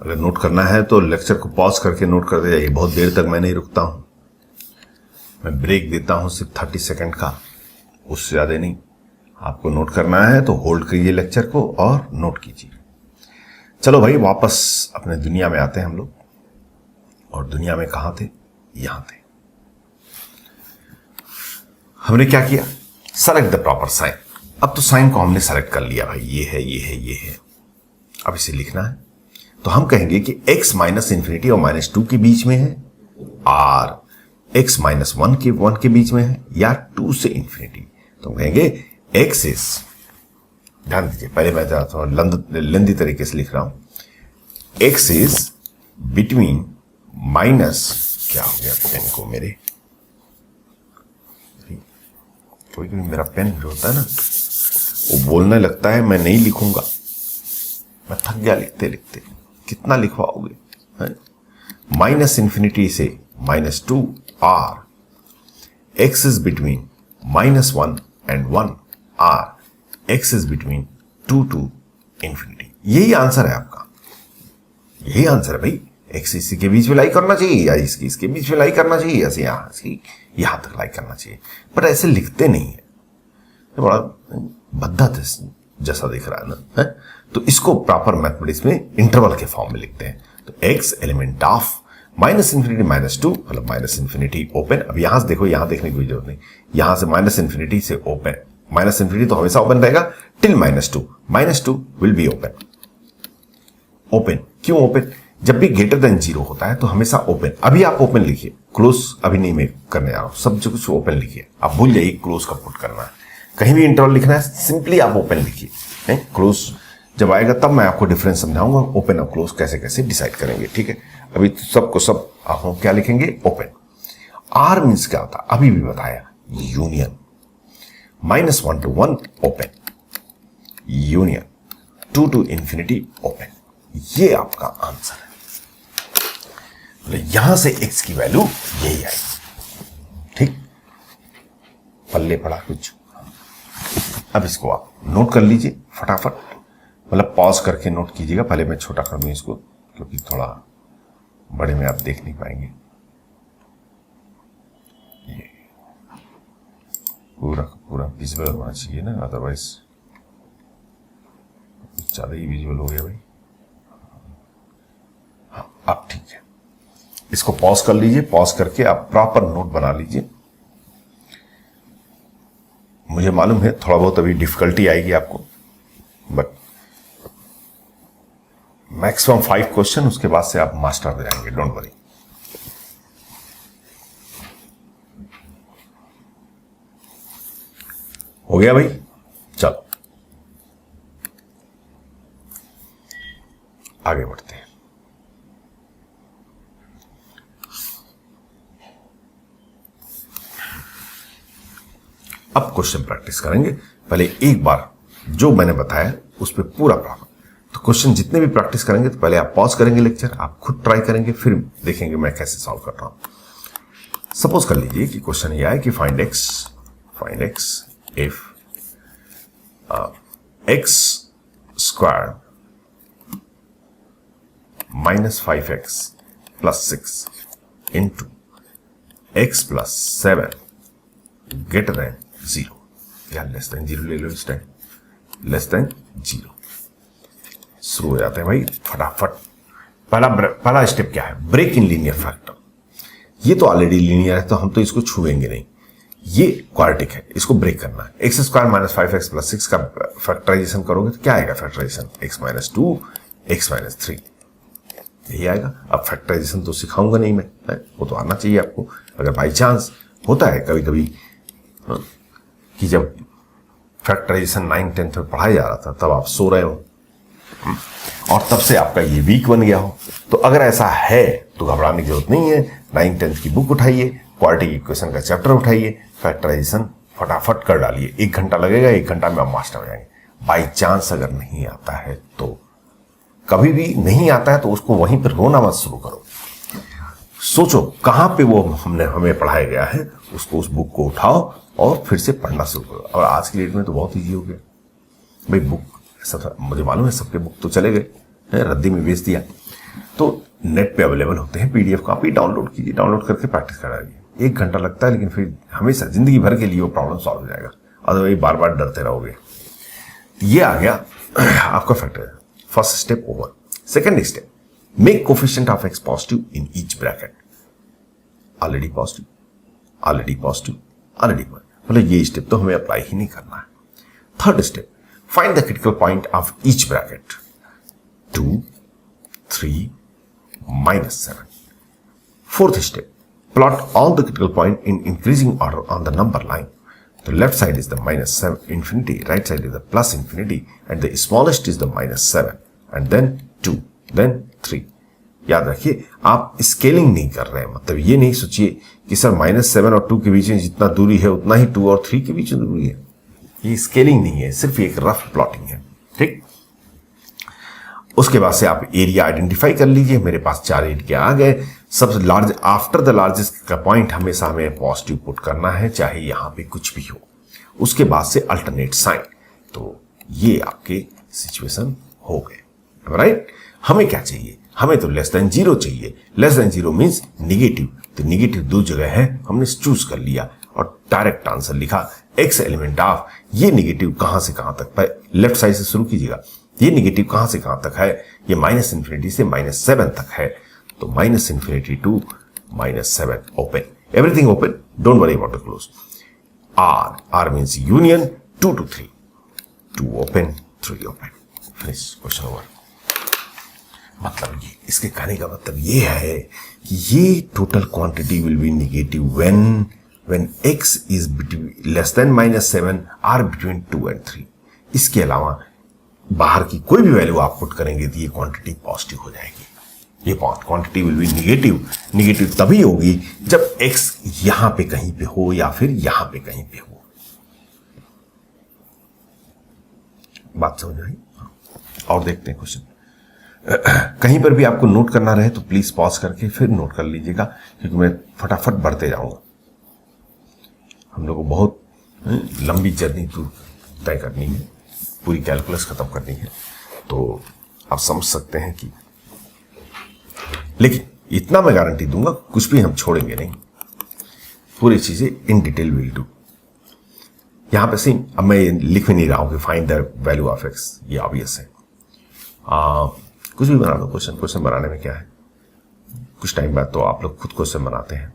अगर नोट करना है तो लेक्चर को पॉज करके नोट कर दे जाइए। बहुत देर तक मैं नहीं रुकता हूं, मैं ब्रेक देता हूं सिर्फ 30 सेकंड का, उससे ज्यादा नहीं। आपको नोट करना है तो होल्ड करिए लेक्चर को और नोट कीजिए। चलो भाई, वापस अपने दुनिया में आते हैं हम लोग। और दुनिया में कहां थे? यहां थे। हमने क्या किया? Select the proper sign. अब तो साइन को हमने सेलेक्ट कर लिया भाई, ये है, ये है, ये है। अब इसे लिखना है तो हम कहेंगे कि x माइनस इंफिनिटी और -2 के बीच में है, और x माइनस 1 के बीच में है, या 2 से इंफिनिटी। तो हम कहेंगे x इज, ध्यान दीजिए, पहले मैं थोड़ा लंदी तरीके से लिख रहा हूं। x इज बिटवीन माइनस, क्या हो गया पेन को मेरे, कोई कोई मेरा पेन जो होता है ना वो बोलने लगता है मैं नहीं लिखूंगा। मैं थक गया लिखते लिखते, कितना लिखवाओगे? माइनस इंफिनिटी से -2 और x इज बिटवीन -1 and 1 और x is between 2 to infinity. यही आंसर है आपका, यही आंसर है भाई। x इसी के बीच में लाई करना चाहिए, या इसके बीच में लाई करना चाहिए, ऐसे यहां तक लाई करना चाहिए, पर ऐसे लिखते नहीं है। ये बड़ा भद्दा जैसा दिख रहा है ना, है? तो इसको प्रॉपर मैथमेटिक्स में इंटरवल के फॉर्म में लिखते हैं। तो x element of minus infinity -2, मतलब माइनस इंफिनिटी ओपन। अब यहां से देखो, यहां देखने की कोई जरूरत नहीं, यहां से माइनस इंफिनिटी से ओपन। माइनस इंफिनिटी तो हमेशा ओपन रहेगा till -2 will be open. Open क्यों ओपन? जब भी ग्रेटर देन 0 होता है तो हमेशा ओपन। अभी आप ओपन लिखिए, क्लोज अभी नहीं मैं करने आ रहा हूं, सब कुछ ओपन लिखिए। आप भूल जाइए क्लोज का पुट करना है, कहीं भी इंटरवल लिखना है सिंपली आप ओपन लिखिए। क्लोज जब आएगा तब मैं आपको डिफरेंस समझाऊंगा, ओपन और क्लोज कैसे कैसे डिसाइड करेंगे, ठीक है। अभी तो सबको सब आप क्या लिखेंगे? ओपन। आर मीन्स क्या होता है? अभी भी बताया, union. -1 to 1 open, union 2 to infinity open. ये आपका आंसर है। यहां से x की वैल्यू यही आएगी, ठीक। पल्ले पड़ा कुछ। अब इसको आप नोट कर लीजिए फटाफट, मतलब पॉज करके नोट कीजिएगा। पहले मैं छोटा कर दूं इसको, क्योंकि थोड़ा बड़े में आप देख नहीं पाएंगे। ये पूरा पूरा विजिबल होना चाहिए ना, अदरवाइज ज्यादा ही विजिबल हो गया भाई। हाँ, अब ठीक है। इसको पॉज कर लीजिए, पॉज करके आप प्रॉपर नोट बना लीजिए। मुझे मालूम है थोड़ा बहुत अभी डिफिकल्टी आएगी आपको, बट मैक्सिमम 5 क्वेश्चन, उसके बाद से आप मास्टर हो जाएंगे, डोंट वरी। हो गया भाई? चलो आगे बढ़ते हैं। अब क्वेश्चन प्रैक्टिस करेंगे। पहले एक बार जो मैंने बताया उस पर पूरा प्रॉपर। तो क्वेश्चन जितने भी प्रैक्टिस करेंगे तो पहले आप पॉज करेंगे लेक्चर, आप खुद ट्राई करेंगे, फिर देखेंगे मैं कैसे सॉल्व कर रहा हूं। सपोज कर लीजिए कि क्वेश्चन ये है कि find x if x square -5x + 6 into x + 7 greater than 0 या लेस देन 0 ले लो इस टाइम, लेस देन 0। शुरू हो जाते हैं भाई फटाफट। पहला स्टेप क्या है? Break in linear factor. ये तो ऑलरेडी लीनियर है तो हम तो इसको छुएंगे नहीं, ये क्वाड्रेटिक है, इसको ब्रेक करना है। x स्क्वायर -5x + 6 का फैक्टराइजेशन करोगे तो क्या आएगा? फैक्टराइजेशन x - 2 x - 3 यही आएगा। अब फैक्टराइजेशन तो सिखाऊंगा नहीं मैं, वो तो आना चाहिए आपको। अगर बाई चांस होता है कभी कभी कि जब फैक्टराइजेशन 9th 10th में पढ़ाया जा रहा था तब आप सो रहे हो और तब से आपका ये वीक बन गया हो, तो अगर ऐसा है तो घबराने की जरूरत नहीं है। 9th 10th की बुक उठाइए, क्वाड्रेटिक इक्वेशन का चैप्टर उठाइए, फैक्टराइजेशन फटाफट कर डालिए। 1 घंटा लगेगा, 1 घंटा में आप मास्टर हो जाएंगे। बाई चांस अगर नहीं आता है तो, कभी भी नहीं आता है तो उसको वहीं पर रोना मत शुरू करो। सोचो कहां पे वो हमें पढ़ाया गया है, उसको उस बुक को उठाओ और फिर से पढ़ना शुरू करो। और आज की डेट में तो बहुत ईजी हो गया भाई, बुक ऐसा था, मुझे मालूम है सबके बुक तो चले गए हैं, रद्दी में बेच दिया, तो नेट पे अवेलेबल होते हैं पीडीएफ कॉपी, डाउनलोड कीजिए, डाउनलोड करके प्रैक्टिस कराइए। 1 घंटा लगता है लेकिन फिर हमेशा जिंदगी भर के लिए वो प्रॉब्लम सॉल्व हो जाएगा, अदरवाइज बार बार डरते रहोगे। ये आ गया आपका factor, first step over. Second step, make coefficient of x positive in each bracket. Already positive, already positive, already positive, मतलब ये स्टेप तो हमें अप्लाई ही नहीं करना है। Third step, find the critical point of each bracket. 2, 3, -7. Fourth step, plot all the critical point in increasing order on the number line. The left side is the -7 infinity, right side is the plus infinity, and the smallest is the -7, and then 2, then 3. याद रखिए, आप scaling नहीं कर रहे हैं, मतलब ये नहीं सोचिए कि सर -7 और 2 के बीच में जितना दूरी है उतना ही 2 और 3 के बीच में दूरी है। ये स्केलिंग नहीं है, सिर्फ एक रफ प्लॉटिंग है। ठीक, उसके बाद से आप एरिया आइडेंटिफाई कर लीजिए। मेरे पास 4 एरिया आ गए। सबसे लार्ज आफ्टर द लार्जेस्ट का पॉइंट हमेशा हमें पॉजिटिव पुट करना है, चाहे यहां पे कुछ भी हो। उसके बाद से अल्टरनेट साइन, तो ये आपके सिचुएशन हो गए। राइट, हमें क्या चाहिए? हमें तो लेस देन 0 चाहिए। लेस देन 0 मीन्स निगेटिव, तो निगेटिव 2 जगह है, हमने चूज कर लिया और डायरेक्ट आंसर लिखा एक्स एलिमेंट ऑफ। ये निगेटिव कहां से कहां तक, लेफ्ट साइड से शुरू कीजिएगा। ये निगेटिव कहां से कहां तक है? ये -infinity से -7 तक है, तो -infinity to -7 open, everything open, don't worry about the close. R means union 2 to 3, 2 open, 3 open, finish, question over. मतलब ये, इसके कहने का मतलब ये है कि ये total quantity will be negative when x is less than -7 और बिटवीन 2 and 3। इसके अलावा बाहर की कोई भी वैल्यू आप पुट करेंगे तो ये क्वांटिटी पॉजिटिव हो जाएगी। ये क्वांटिटी विल बी नेगेटिव तभी होगी जब x यहां पे कहीं पे हो या फिर यहां पे कहीं पे हो। बात समझ आई? और देखते हैं क्वेश्चन। कहीं पर भी आपको नोट करना रहे तो प्लीज पॉज करके फिर नोट कर लीजिएगा, क्योंकि मैं फटाफट बढ़ते जाऊंगा। हम लोग को बहुत लंबी जर्नी तो तय करनी है, पूरी कैलकुलस खत्म करनी है, तो आप समझ सकते हैं कि, लेकिन इतना मैं गारंटी दूंगा कुछ भी हम छोड़ेंगे नहीं, पूरी चीजें इन डिटेल विल डू। यहां पे सेम, अब मैं लिख भी नहीं रहा हूं कि find the value of x, ये ऑब्वियस है। कुछ भी बना दो क्वेश्चन बनाने में क्या है, कुछ टाइम बाद तो आप लोग खुद क्वेश्चन बनाते हैं।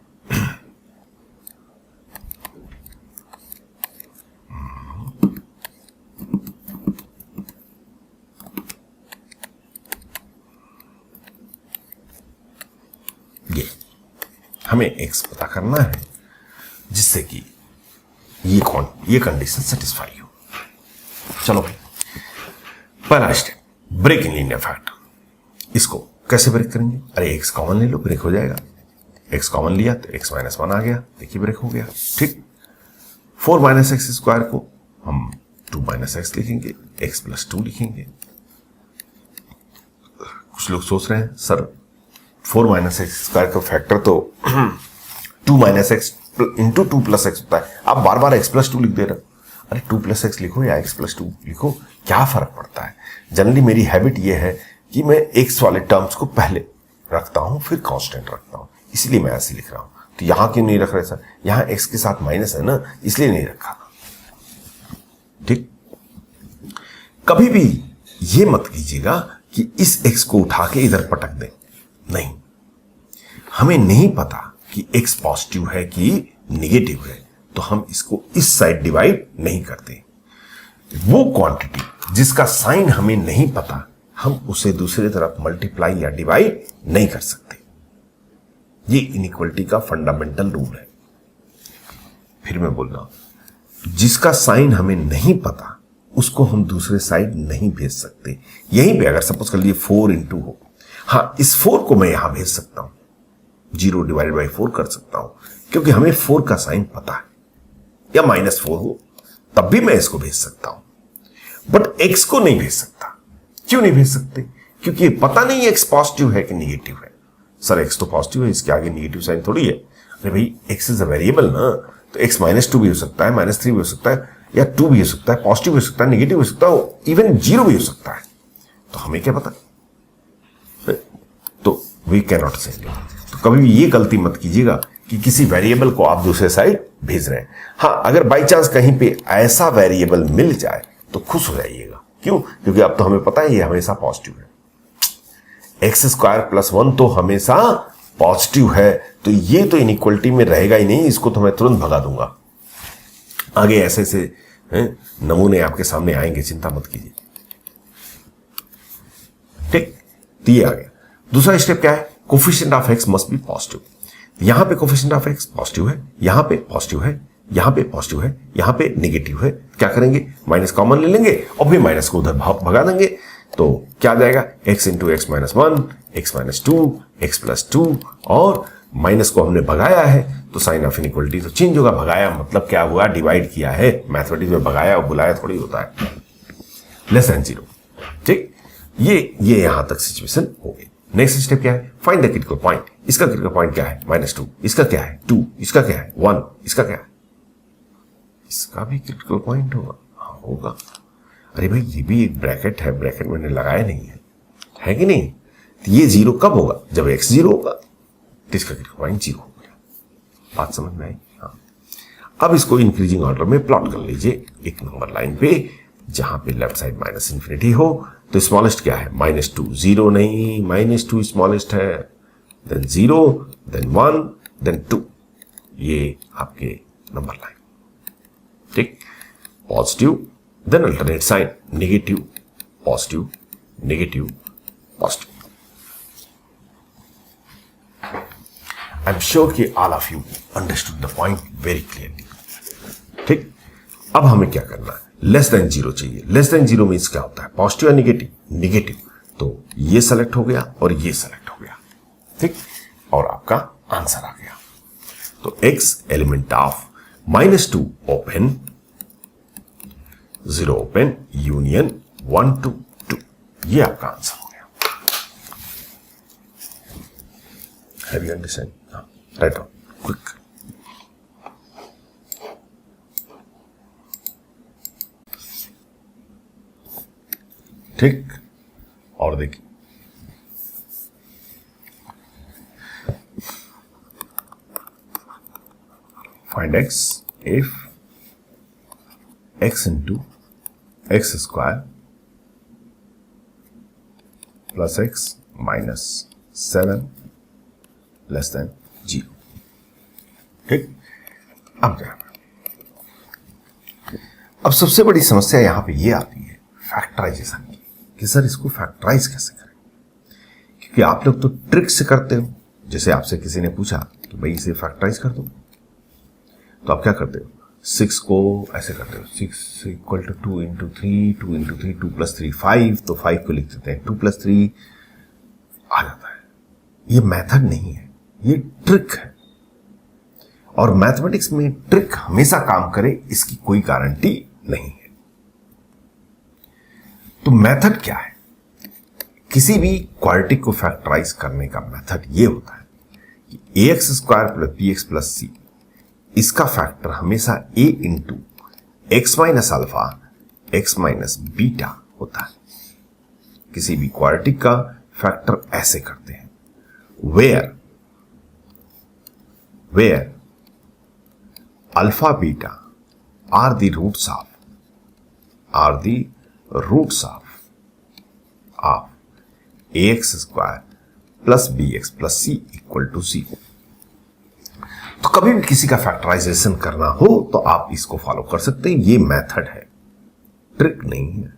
हमें x पता करना है जिससे कि ये कंडीशन सेटिस्फाई हो। चलो भाई, पहला step, break in linear factor. इसको कैसे ब्रेक करेंगे? अरे x कॉमन ले लो, ब्रेक हो जाएगा। x कॉमन लिया तो x -1 आ गया, देखिए ब्रेक हो गया। ठीक, 4 - x² को हम 2 - x लिखेंगे, x + 2 लिखेंगे। कुछ लोग सोच रहे हैं सर 4 - x² का फैक्टर तो 2 - x इंटू 2 + x होता है, आप बार बार x + 2 लिख दे रहे हो। अरे 2 + x लिखो या x + 2 लिखो, क्या फर्क पड़ता है? जनरली मेरी हैबिट ये है कि मैं x वाले टर्म्स को पहले रखता हूं, फिर कांस्टेंट रखता हूं, इसलिए मैं ऐसे लिख रहा हूं। तो यहां क्यों नहीं रख रहे सर? यहां x के साथ माइनस है ना, इसलिए नहीं रखा। ठीक, कभी भी ये मत कीजिएगा कि इस x को उठा के इधर पटक दें, नहीं। हमें नहीं पता कि x पॉजिटिव है कि नेगेटिव है, तो हम इसको इस साइड डिवाइड नहीं करते। वो क्वांटिटी जिसका साइन हमें नहीं पता, हम उसे दूसरी तरफ मल्टीप्लाई या डिवाइड नहीं कर सकते। ये इनइक्वालिटी का फंडामेंटल रूल है। फिर मैं बोल रहा हूं, जिसका साइन हमें नहीं पता उसको हम दूसरे साइड नहीं भेज सकते। यहीं पे अगर सपोज कर लिए 4 × 2 हो, हाँ, इस 4 को मैं यहां भेज सकता हूं, 0 / 4 कर सकता हूं, क्योंकि हमें 4 का साइन पता है। या -4 हो तब भी मैं इसको भेज सकता हूं, बट x को नहीं भेज सकता। क्यों नहीं भेज सकते? क्योंकि पता नहीं x पॉजिटिव है कि नेगेटिव है। सर एक्स तो पॉजिटिव है, इसके आगे नेगेटिव साइन थोड़ी है। अरे भाई एक्स इज अ वेरिएबल ना, तो एक्स -2 भी हो सकता है, -3 भी हो सकता है, या 2 भी हो सकता है, पॉजिटिव हो सकता है, नेगेटिव हो सकता है, इवन 0 भी हो सकता है। तो हमें क्या पता, तो वी कैन नॉट से। तो कभी भी ये गलती मत कीजिएगा कि किसी वेरिएबल को आप दूसरे साइड भेज रहे हैं। हाँ, अगर बाई चांस कहीं पे ऐसा वेरिएबल मिल जाए तो खुश हो जाइएगा। क्यों? क्योंकि अब तो हमें पता है ये हमेशा पॉजिटिव है। x² + 1 तो हमेशा पॉजिटिव है, तो ये तो इनइक्वलिटी में रहेगा ही नहीं, इसको तो मैं तुरंत भगा दूंगा। आगे ऐसे ऐसे नमूने आपके सामने आएंगे, चिंता मत कीजिए। ठीक, तो ये आ गया। दूसरा स्टेप क्या है? Coefficient of x must be positive. यहां पे कोफिशिएंट ऑफ x पॉजिटिव है, यहां पे पॉजिटिव है, यहां पे पॉजिटिव है, यहां पे नेगेटिव है। क्या करेंगे? माइनस कॉमन ले लेंगे और फिर माइनस को उधर भगा देंगे। तो क्या जाएगा? x × x - 1, x - 2, x + 2, और माइनस को हमने भगाया है तो साइन ऑफ इनइक्वलिटी तो चेंज होगा। भगाया मतलब क्या हुआ? डिवाइड किया है। मैथमेटिक्स में भगाया और बुलाया थोड़ी होता है। <0 ठीक, ये यहां तक सिचुएशन हो गई। नेक्स्ट स्टेप क्या है? Find the critical point. इसका क्रिटिकल पॉइंट क्या है? -2। इसका क्या है? 2। इसका क्या है? 1। इसका क्या है? इसका भी क्रिटिकल पॉइंट होगा। हाँ होगा। अरे भाई ये भी एक ब्रैकेट है, ब्रैकेट मैंने लगाया नहीं है कि नहीं? तो ये 0 कब होगा? जब x 0 होगा, तो इसका क्रिटिकल पॉइंट 0 हो गया। बात समझ में आई? हाँ। अब इसको इंक्रीजिंग ऑर्डर में प्लॉट कर लीजिए एक नंबर लाइन पे, जहां पे लेफ्ट साइड -∞ हो। तो स्मॉलेस्ट क्या है? -2। 0 नहीं, -2 स्मॉलेस्ट है, देन 0, देन 1, देन 2। ये आपके नंबर लाइन। ठीक, positive, then alternate sign, negative, positive, negative, positive. I am sure कि all of you understood the point very clearly. ठीक, अब हमें क्या करना है? <0 चाहिए। <0 मीन्स क्या होता है? पॉजिटिव या नेगेटिव? नेगेटिव। तो ये सेलेक्ट हो गया और ये सेलेक्ट हो गया। ठीक, और आपका आंसर आ गया। तो x element of -2 open, 0 open, union 1 to 2, ये आपका आंसर हो गया। Have you understand? Right on, quick. ठीक, और देखिए find x if x × x² + x - 7 <0। ठीक, अब क्या? अब सबसे बड़ी समस्या यहां पे ये आती है फैक्टराइजेशन की, कि सर इसको फैक्टराइज कैसे करें? क्योंकि आप लोग तो ट्रिक से करते हो। जैसे आपसे किसी ने पूछा कि भाई इसे फैक्टराइज कर दो, तो आप क्या करते हो? 6 को ऐसे करते हो, 6 = 2 × 3, 2 × 3, 2 + 3 5, तो 5 को लिख देते हैं 2 + 3 आ जाता है। ये मेथड नहीं है, ये ट्रिक है। और मैथमेटिक्स में ट्रिक हमेशा काम करे इसकी कोई गारंटी नहीं है। तो मेथड क्या है? किसी भी क्वाड्रेटिक को फैक्टराइज करने का मेथड ये होता है कि ax² + bx + c, इसका फैक्टर हमेशा a × x - α x - β होता है। किसी भी क्वाड्रेटिक का फैक्टर ऐसे करते हैं, where alpha beta are the roots of ax² + bx + c = 0। तो कभी भी किसी का फैक्टराइजेशन करना हो तो आप इसको फॉलो कर सकते हैं। ये मेथड है, ट्रिक नहीं है।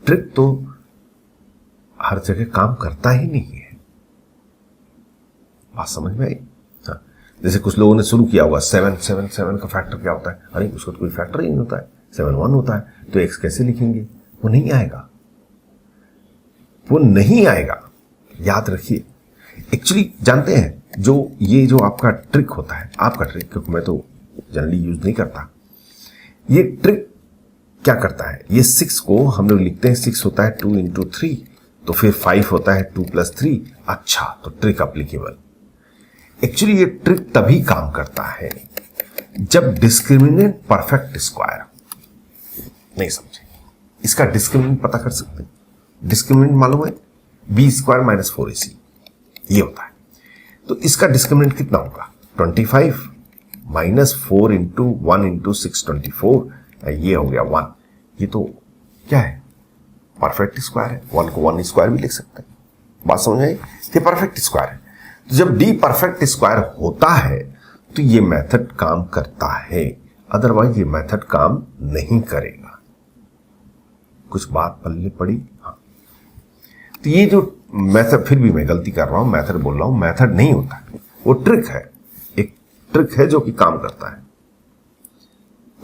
ट्रिक तो हर जगह काम करता ही नहीं है। बात समझ में आई? हाँ, जैसे कुछ लोगों ने शुरू किया होगा 7 का फैक्टर क्या होता है? अरे उसका तो कोई फैक्टर ही नहीं होता है, 7 1 होता है, तो x कैसे लिखेंगे? वो नहीं आएगा, वो नहीं आएगा, याद रखिए। एक्चुअली जानते हैं, जो आपका ट्रिक होता है, आपका ट्रिक, क्योंकि मैं तो जनरली यूज नहीं करता, ये ट्रिक क्या करता है? ये 6 को हम लोग लिखते हैं, 6 होता है 2 × 3, तो फिर 5 होता है 2 + 3। अच्छा, तो ट्रिक अप्लीकेबल। एक्चुअली ये ट्रिक तभी काम करता है जब डिस्क्रिमिनेंट परफेक्ट स्क्वायर। नहीं समझे? इसका डिस्क्रिमिनेंट पता कर सकते हैं। डिस्क्रिमिनेंट मालूम है, b² - 4ac ये होता है। तो इसका डिस्क्रिमिनेंट कितना होगा? 25 - 4 × 1 × 6 24, ये हो गया 1। ये तो क्या है? परफेक्ट स्क्वायर है। 1 को 1 स्क्वायर भी लिख सकते हैं। बात समझ आई? ये परफेक्ट स्क्वायर है। तो जब d परफेक्ट स्क्वायर होता है तो ये मेथड काम करता है, अदरवाइज ये मेथड काम नहीं करेगा। कुछ बात पल्ले पड़ी? हाँ। तो ये जो मेथड, फिर भी मैं गलती कर रहा हूं, मेथड बोल रहा हूं, मेथड नहीं होता, वो ट्रिक है। एक ट्रिक है जो कि काम करता है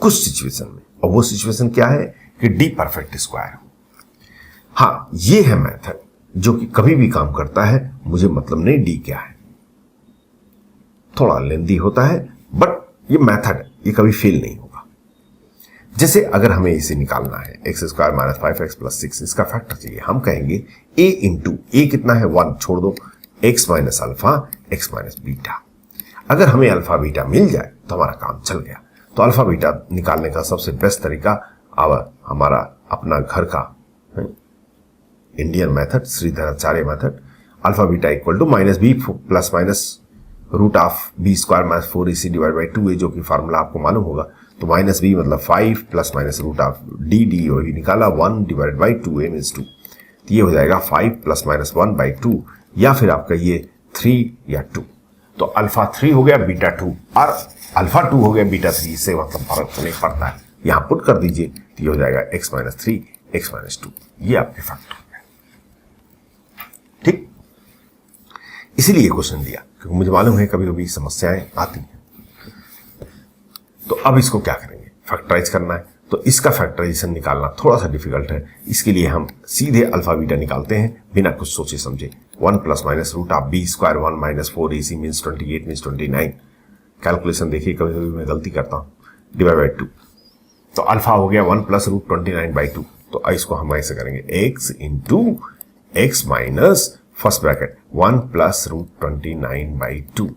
कुछ सिचुएशन में, और वो सिचुएशन क्या है कि d परफेक्ट स्क्वायर हो। हाँ, ये है मेथड जो कि कभी भी काम करता है, मुझे मतलब नहीं d क्या है। थोड़ा लेंदी होता है बट ये मेथड है, ये कभी फेल नहीं होगा। जैसे अगर हमें इसे निकालना है x² - 5x + 6, इसका फैक्टर चाहिए, हम कहेंगे a × a कितना है? 1, छोड़ दो, x - अल्फा x - बीटा। अगर हमें अल्फा बीटा मिल जाए तो हमारा काम चल गया। तो अल्फा बीटा निकालने का सबसे बेस्ट तरीका अब हमारा अपना घर का Indian method, Shridharacharya method. Alpha beta = -b ± √b² - 4ac / 2a, जो कि फार्मूला आपको मालूम होगा। तो -b मतलब 5 ± √d वही निकाला, 1 / 2a मीन्स 2। तो ये हो जाएगा 5 ± 1/2, या फिर आप कहिए 3 या 2। तो अल्फा 3 हो गया, बीटा 2, और अल्फा 2 हो गया, बीटा 3। इससे मतलब फर्क नहीं पड़ता है, यहां पुट कर दीजिए तो ये हो जाएगा x - 3 x - 2। ये आपके फैक्टर हो गया। ठीक, इसीलिए क्वेश्चन दिया, क्योंकि मुझे मालूम है कभी कभी समस्याएं आती हैं। तो अब इसको क्या करेंगे? फैक्टराइज करना है। तो इसका फैक्टराइजेशन निकालना थोड़ा सा डिफिकल्ट है, इसके लिए हम सीधे अल्फा बीटा निकालते हैं बिना कुछ सोचे समझे। 1 ± √b² 1 - 4ac means 28 means 29। Calculation देखिए, कभी कभी मैं गलती करता हूं, / 2। तो अल्फा हो गया 1 + √29/2। तो इसको हम ऐसे करेंगे, x × x minus first bracket 1 + √29/2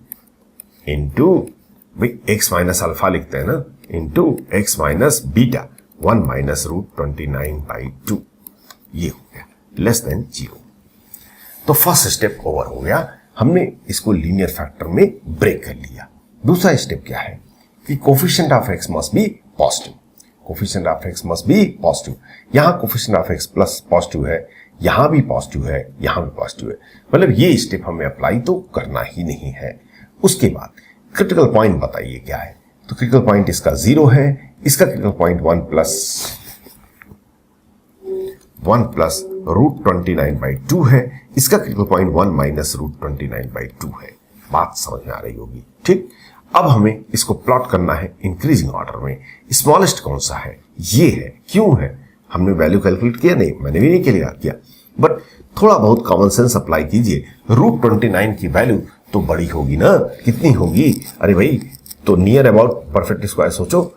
into, भाई x माइनस अल्फा लिखते हैं ना, इंटू x माइनस बीटा 1 - √29/2। ये हो गया <0। तो फर्स्ट स्टेप ओवर हो गया, हमने इसको लीनियर फैक्टर में ब्रेक कर लिया। दूसरा स्टेप क्या है कि coefficient of x must be positive. Coefficient of x must be positive. यहां coefficient of x plus positive है, यहां भी पॉजिटिव है, यहां भी पॉजिटिव है, मतलब ये स्टेप हमें अप्लाई तो करना ही नहीं है। उसके बाद क्रिटिकल पॉइंट बताइए क्या है? तो क्रिटिकल पॉइंट इसका 0 है, इसका क्रिटिकल पॉइंट 1 + √29/2 है, इसका क्रिटिकल पॉइंट 1 - √29/2 है। बात समझ में आ रही होगी। ठीक, अब हमें इसको प्लॉट करना है इंक्रीजिंग ऑर्डर में। स्मॉलेस्ट कौन सा है? ये है। क्यों है? हमने वैल्यू कैलकुलेट किया नहीं, मैंने भी नहीं किया, बट थोड़ा बहुत कॉमन सेंस अप्लाई कीजिए। √29 की वैल्यू तो बड़ी होगी ना, कितनी होगी? अरे भाई, तो नियर अबाउट परफेक्ट स्क्वायर सोचो,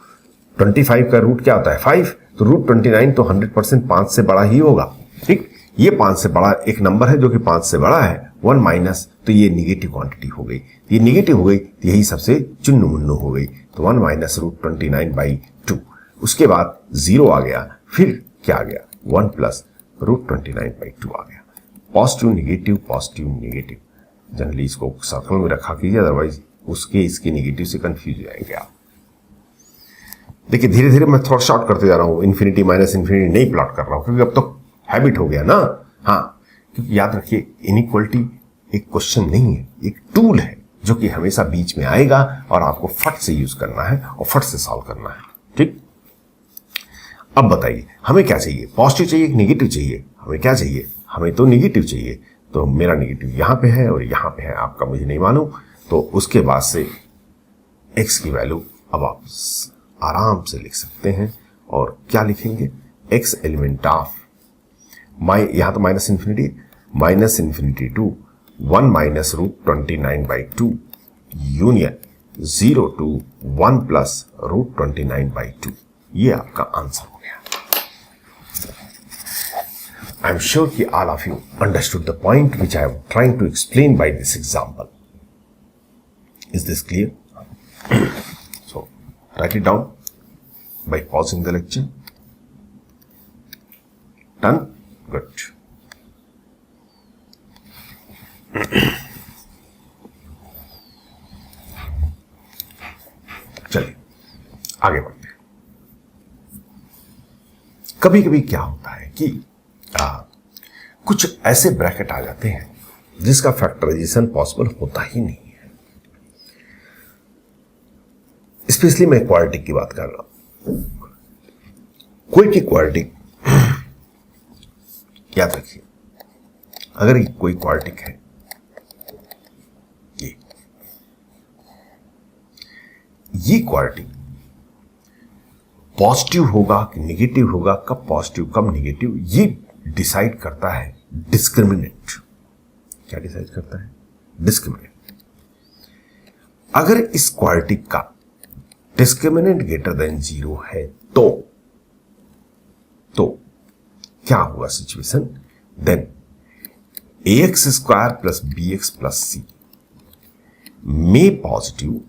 25 का रूट क्या होता है? 5। तो √29 तो 100% 5 से बड़ा ही होगा। ठीक, ये 5 से बड़ा एक नंबर है जो कि 5 से बड़ा है। 1 माइनस, तो ये निगेटिव क्वांटिटी हो गई, ये निगेटिव हो गई, तो यही सबसे चुन्नु मुन्नु हो गई। तो 1 - √29/2। उसके बाद 0 आ गया, फिर क्या आ गया? 1 + √29/2 आ गया। Positive negative, positive negative. Generally इसको सर्कल में रखा कीजिए, अदरवाइज उसके इसके निगेटिव से कंफ्यूज हो जाएंगे आप। देखिए, धीरे धीरे मैं थोड़ा शॉर्ट करते जा रहा हूं, इन्फिनिटी माइनस इन्फिनिटी नहीं प्लॉट कर रहा हूं, क्योंकि अब तो हैबिट हो गया ना। हाँ, क्योंकि याद रखिए, इनइक्वालिटी एक क्वेश्चन नहीं है, एक टूल है जो कि हमेशा बीच में आएगा और आपको फट से यूज करना है और फट से सॉल्व करना है। ठीक, अब बताइए हमें क्या चाहिए? पॉजिटिव चाहिए कि निगेटिव चाहिए? हमें क्या चाहिए? हमें तो निगेटिव चाहिए। तो मेरा निगेटिव यहां पे है और यहां पे है, आपका मुझे नहीं मालूम। तो उसके बाद से x की वैल्यू अब आप आराम से लिख सकते हैं। और क्या लिखेंगे? x एलिमेंट ऑफ यहां तो -∞ टू 1 - √29/2 यूनियन 0 to 1 + √29/2। ये आपका आंसर हो गया। I'm sure कि all of you understood the point which I am trying to explain by this example. Is this clear? So write it down by pausing the lecture. Done? Good. चलिए आगे बढ़ते हैं। कभी कभी क्या होता है कि कुछ ऐसे ब्रैकेट आ जाते हैं जिसका फैक्टराइजेशन पॉसिबल होता ही नहीं है। स्पेशली मैं क्वाड्रेटिक की बात कर रहा हूं। कोई की क्वाड्रेटिक याद रखिए, अगर कोई क्वाड्रेटिक है, ये क्वाड्रेटिक पॉजिटिव होगा कि नेगेटिव होगा, कब पॉजिटिव कब नेगेटिव, ये डिसाइड करता है डिस्क्रिमिनेंट। क्या डिसाइड करता है? डिस्क्रिमिनेंट। अगर इस क्वाड्रेटिक का डिस्क्रिमिनेंट ग्रेटर देन 0 है तो क्या होगा situation? Then ax square plus bx plus C में पॉजिटिव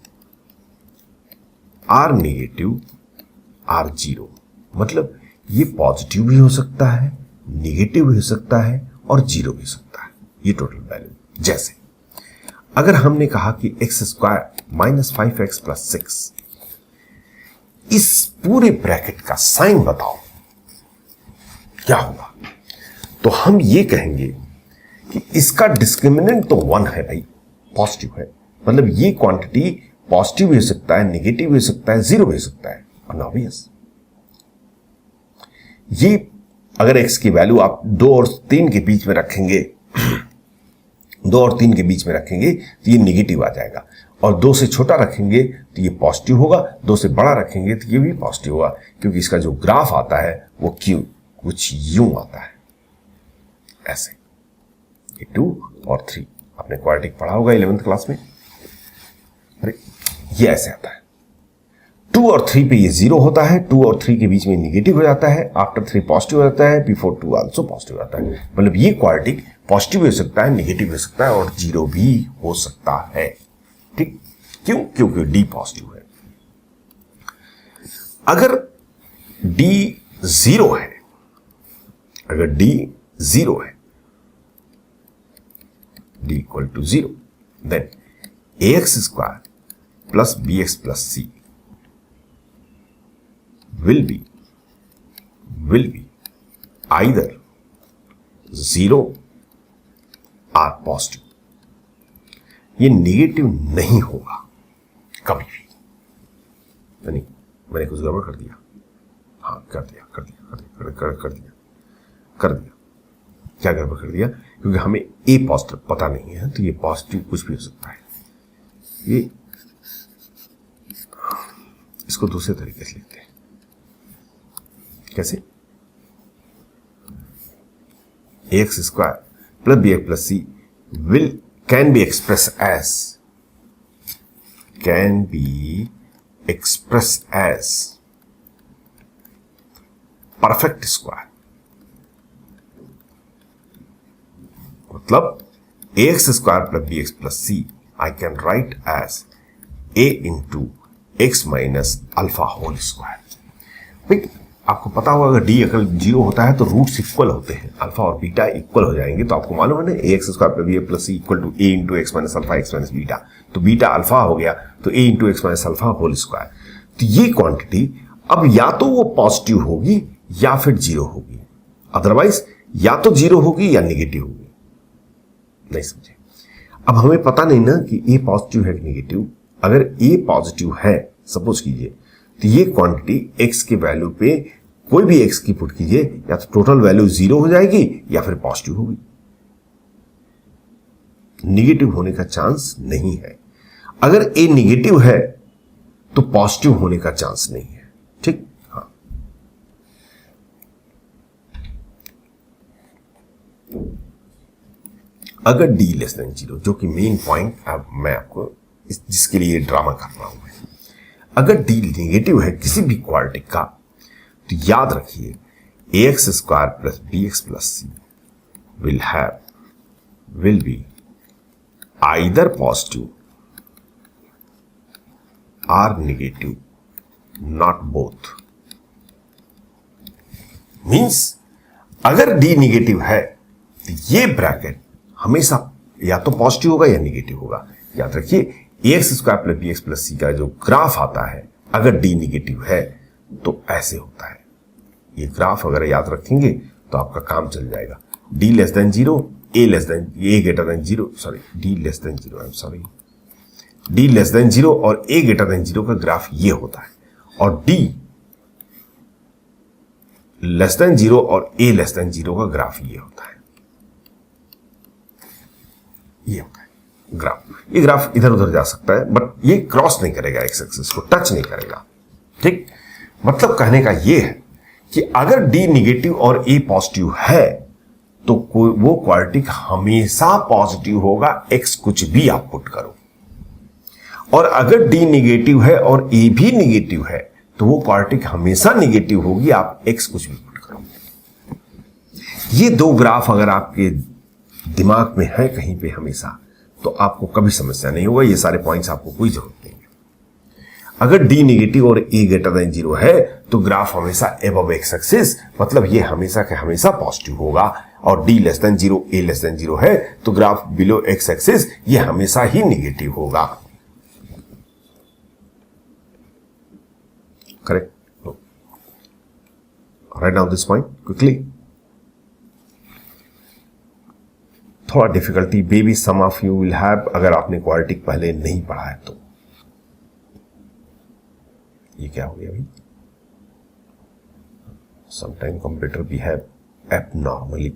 आर नेगेटिव आर 0। मतलब ये पॉजिटिव भी हो सकता है, नेगेटिव भी हो सकता है और 0 भी हो सकता है, ये टोटल वैल्यू। जैसे अगर हमने कहा कि x square minus 5x plus 6, इस पूरे ब्रैकेट का साइन बताओ क्या होगा? तो हम ये कहेंगे कि इसका डिस्क्रिमिनेंट तो 1 है भाई, पॉजिटिव है। मतलब ये क्वांटिटी पॉजिटिव भी हो सकता है, नेगेटिव भी हो सकता है, 0 भी हो सकता है। ऑब्वियस ये अगर x की वैल्यू आप 2 और 3 के बीच में रखेंगे, 2 और 3 के बीच में रखेंगे तो ये नेगेटिव आ जाएगा, और 2 से छोटा रखेंगे तो ये पॉजिटिव होगा, 2 से बड़ा रखेंगे तो ये भी पॉजिटिव होगा, क्योंकि इसका जो ग्राफ आता है वो कुछ यूं आता है, ऐसे। ये 2 और 3 आपने क्वाड्रेटिक पढ़ा होगा 11th क्लास में। अरे ये ऐसे आता है, 2 और 3 पे ये 0 होता है, 2 और 3 के बीच में नेगेटिव हो जाता है, आफ्टर 3 पॉजिटिव हो जाता है, बिफोर 2 आल्सो पॉजिटिव हो जाता है। मतलब ये क्वाड्रेटिक पॉजिटिव भी हो सकता है, नेगेटिव भी हो सकता है और 0 भी हो सकता है। ठीक, क्यों? क्योंकि डी पॉजिटिव है। अगर डी 0 है, अगर डी 0 है, D equal to 0, then ax square plus bx plus C will be either 0 or positive। ये नेगेटिव नहीं होगा कभी भी। नहीं, मैंने कुछ गड़बड़ कर दिया? हाँ, कर दिया। क्या गड़बड़ कर दिया? क्योंकि हमें ए पॉजिटिव पता नहीं है, तो ये पॉजिटिव कुछ भी हो सकता है। ये इसको दूसरे तरीके से लिखते हैं। कैसे? ax square plus bx plus C can be expressed as perfect square। मतलब ax square plus bx plus C I can write as a into x minus alpha whole square. आपको पता होगा अगर डी अगर 0 होता है तो रूट्स इक्वल होते हैं, अल्फा और बीटा इक्वल हो जाएंगे। तो आपको मालूम है ना, X square plus B plus C equal to A into X minus alpha X minus beta. तो बीटा अल्फा हो गया तो A into X minus alpha whole square. तो ये क्वांटिटी अब या तो वो पॉजिटिव होगी या फिर 0 होगी, अदरवाइज या तो 0 होगी या नेगेटिव होगी। नहीं समझे? अब हमें पता नहीं ना कि ए पॉजिटिव है कि नेगेटिव। अगर ए पॉजिटिव है, सपोज कीजिए, तो ये क्वांटिटी x के वैल्यू पे कोई भी x की पुट कीजिए, या तो टोटल वैल्यू 0 हो जाएगी या फिर पॉजिटिव होगी। नेगेटिव होने का चांस नहीं है। अगर a नेगेटिव है तो पॉजिटिव होने का चांस नहीं है। ठीक, हाँ। अगर d लेस देन 0, जो कि मेन पॉइंट अब मैं आपको जिसके लिए ड्रामा कर रहा हूं, अगर डी नेगेटिव है किसी भी क्वाड्रेटिक का, तो याद रखिए ax square plus bx plus C will be either positive or negative, not both. Means अगर डी निगेटिव है तो ये ब्रैकेट हमेशा या तो पॉजिटिव होगा या निगेटिव होगा। याद रखिए ax square plus bx plus C का जो ग्राफ आता है अगर डी निगेटिव है तो ऐसे होता है। ये ग्राफ अगर याद रखेंगे तो आपका काम चल जाएगा। d less than zero, a greater than zero, sorry d less than zero, I am sorry, d less than zero और a ग्रेटर देन जीरो का ग्राफ ये होता है, और d लेस देन जीरो और a लेस देन जीरो का graph ये होता है। ये होता है ग्राफ। ये ग्राफ इधर उधर जा सकता है बट ये क्रॉस नहीं करेगा, एक्स एक्सिस को टच नहीं करेगा। ठीक, मतलब कहने का ये है कि अगर d निगेटिव और a पॉजिटिव है तो वो क्वाड्रेटिक हमेशा पॉजिटिव होगा, x कुछ भी आप पुट करो। और अगर d निगेटिव है और a भी निगेटिव है तो वो क्वाड्रेटिक हमेशा निगेटिव होगी, आप x कुछ भी पुट करो। ये दो ग्राफ अगर आपके दिमाग में है कहीं पे हमेशा तो आपको कभी समस्या नहीं होगा। ये सारे पॉइंट्स आपको कोई जरूरत नहीं है। अगर d निगेटिव और a ग्रेटर देन जीरो है तो ग्राफ हमेशा अबव एक्स एक्सिस, मतलब ये हमेशा के हमेशा पॉजिटिव होगा। और d less than zero, a less than zero है तो ग्राफ बिलो एक्स एक्सिस ये हमेशा ही निगेटिव होगा। Correct? Right down this point quickly. थोड़ा difficulty maybe some of you will have अगर आपने क्वाड्रेटिक पहले नहीं पढ़ा है तो। ये क्या हो गया भाई? Sometime computer behave abnormally.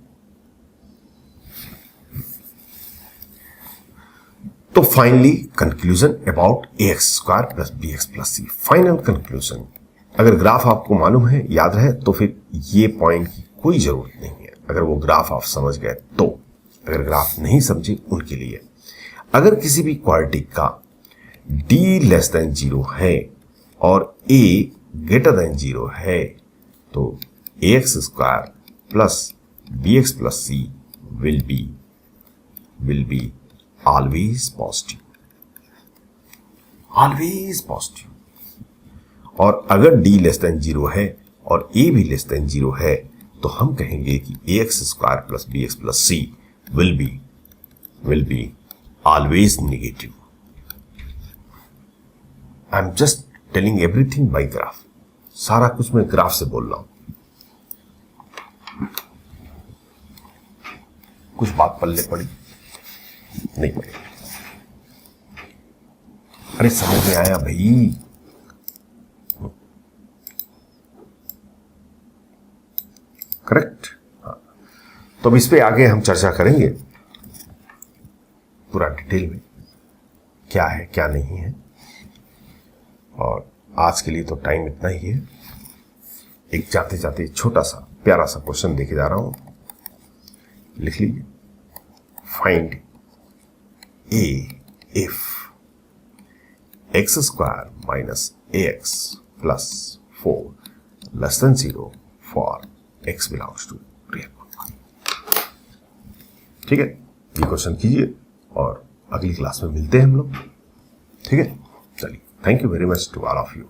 तो finally conclusion about ax square plus bx plus C. Final conclusion, अगर ग्राफ आपको मालूम है, याद रहे, तो फिर ये पॉइंट की कोई जरूरत नहीं है। अगर वो ग्राफ आप समझ गए तो, अगर ग्राफ नहीं समझे उनके लिए, अगर किसी भी क्वाड्रेटिक का d लेस देन जीरो है और a ग्रेटर देन जीरो है तो ax square plus bx plus C will be always positive, always positive. और अगर d लेस देन जीरो है और a भी लेस देन जीरो है तो हम कहेंगे कि ax square plus bx plus C will be always negative. I'm just telling everything by graph. सारा कुछ मैं ग्राफ से बोल रहा हूं। कुछ बात पल्ले पड़ी नहीं पड़ी? अरे समझ में आया भाई? करेक्ट? हाँ, तो अब इस पे आगे हम चर्चा करेंगे पूरा डिटेल में, क्या है क्या नहीं है। और आज के लिए तो टाइम इतना ही है। एक जाते जाते छोटा सा प्यारा सा क्वेश्चन देखे जा रहा हूं, लिख लीजिए। Find a if x square minus ax plus 4 less than 0 for x belongs to real number. ठीक है, ये क्वेश्चन कीजिए और अगली क्लास में मिलते हैं हम लोग। ठीक है, चलिए, thank you very much to all of you.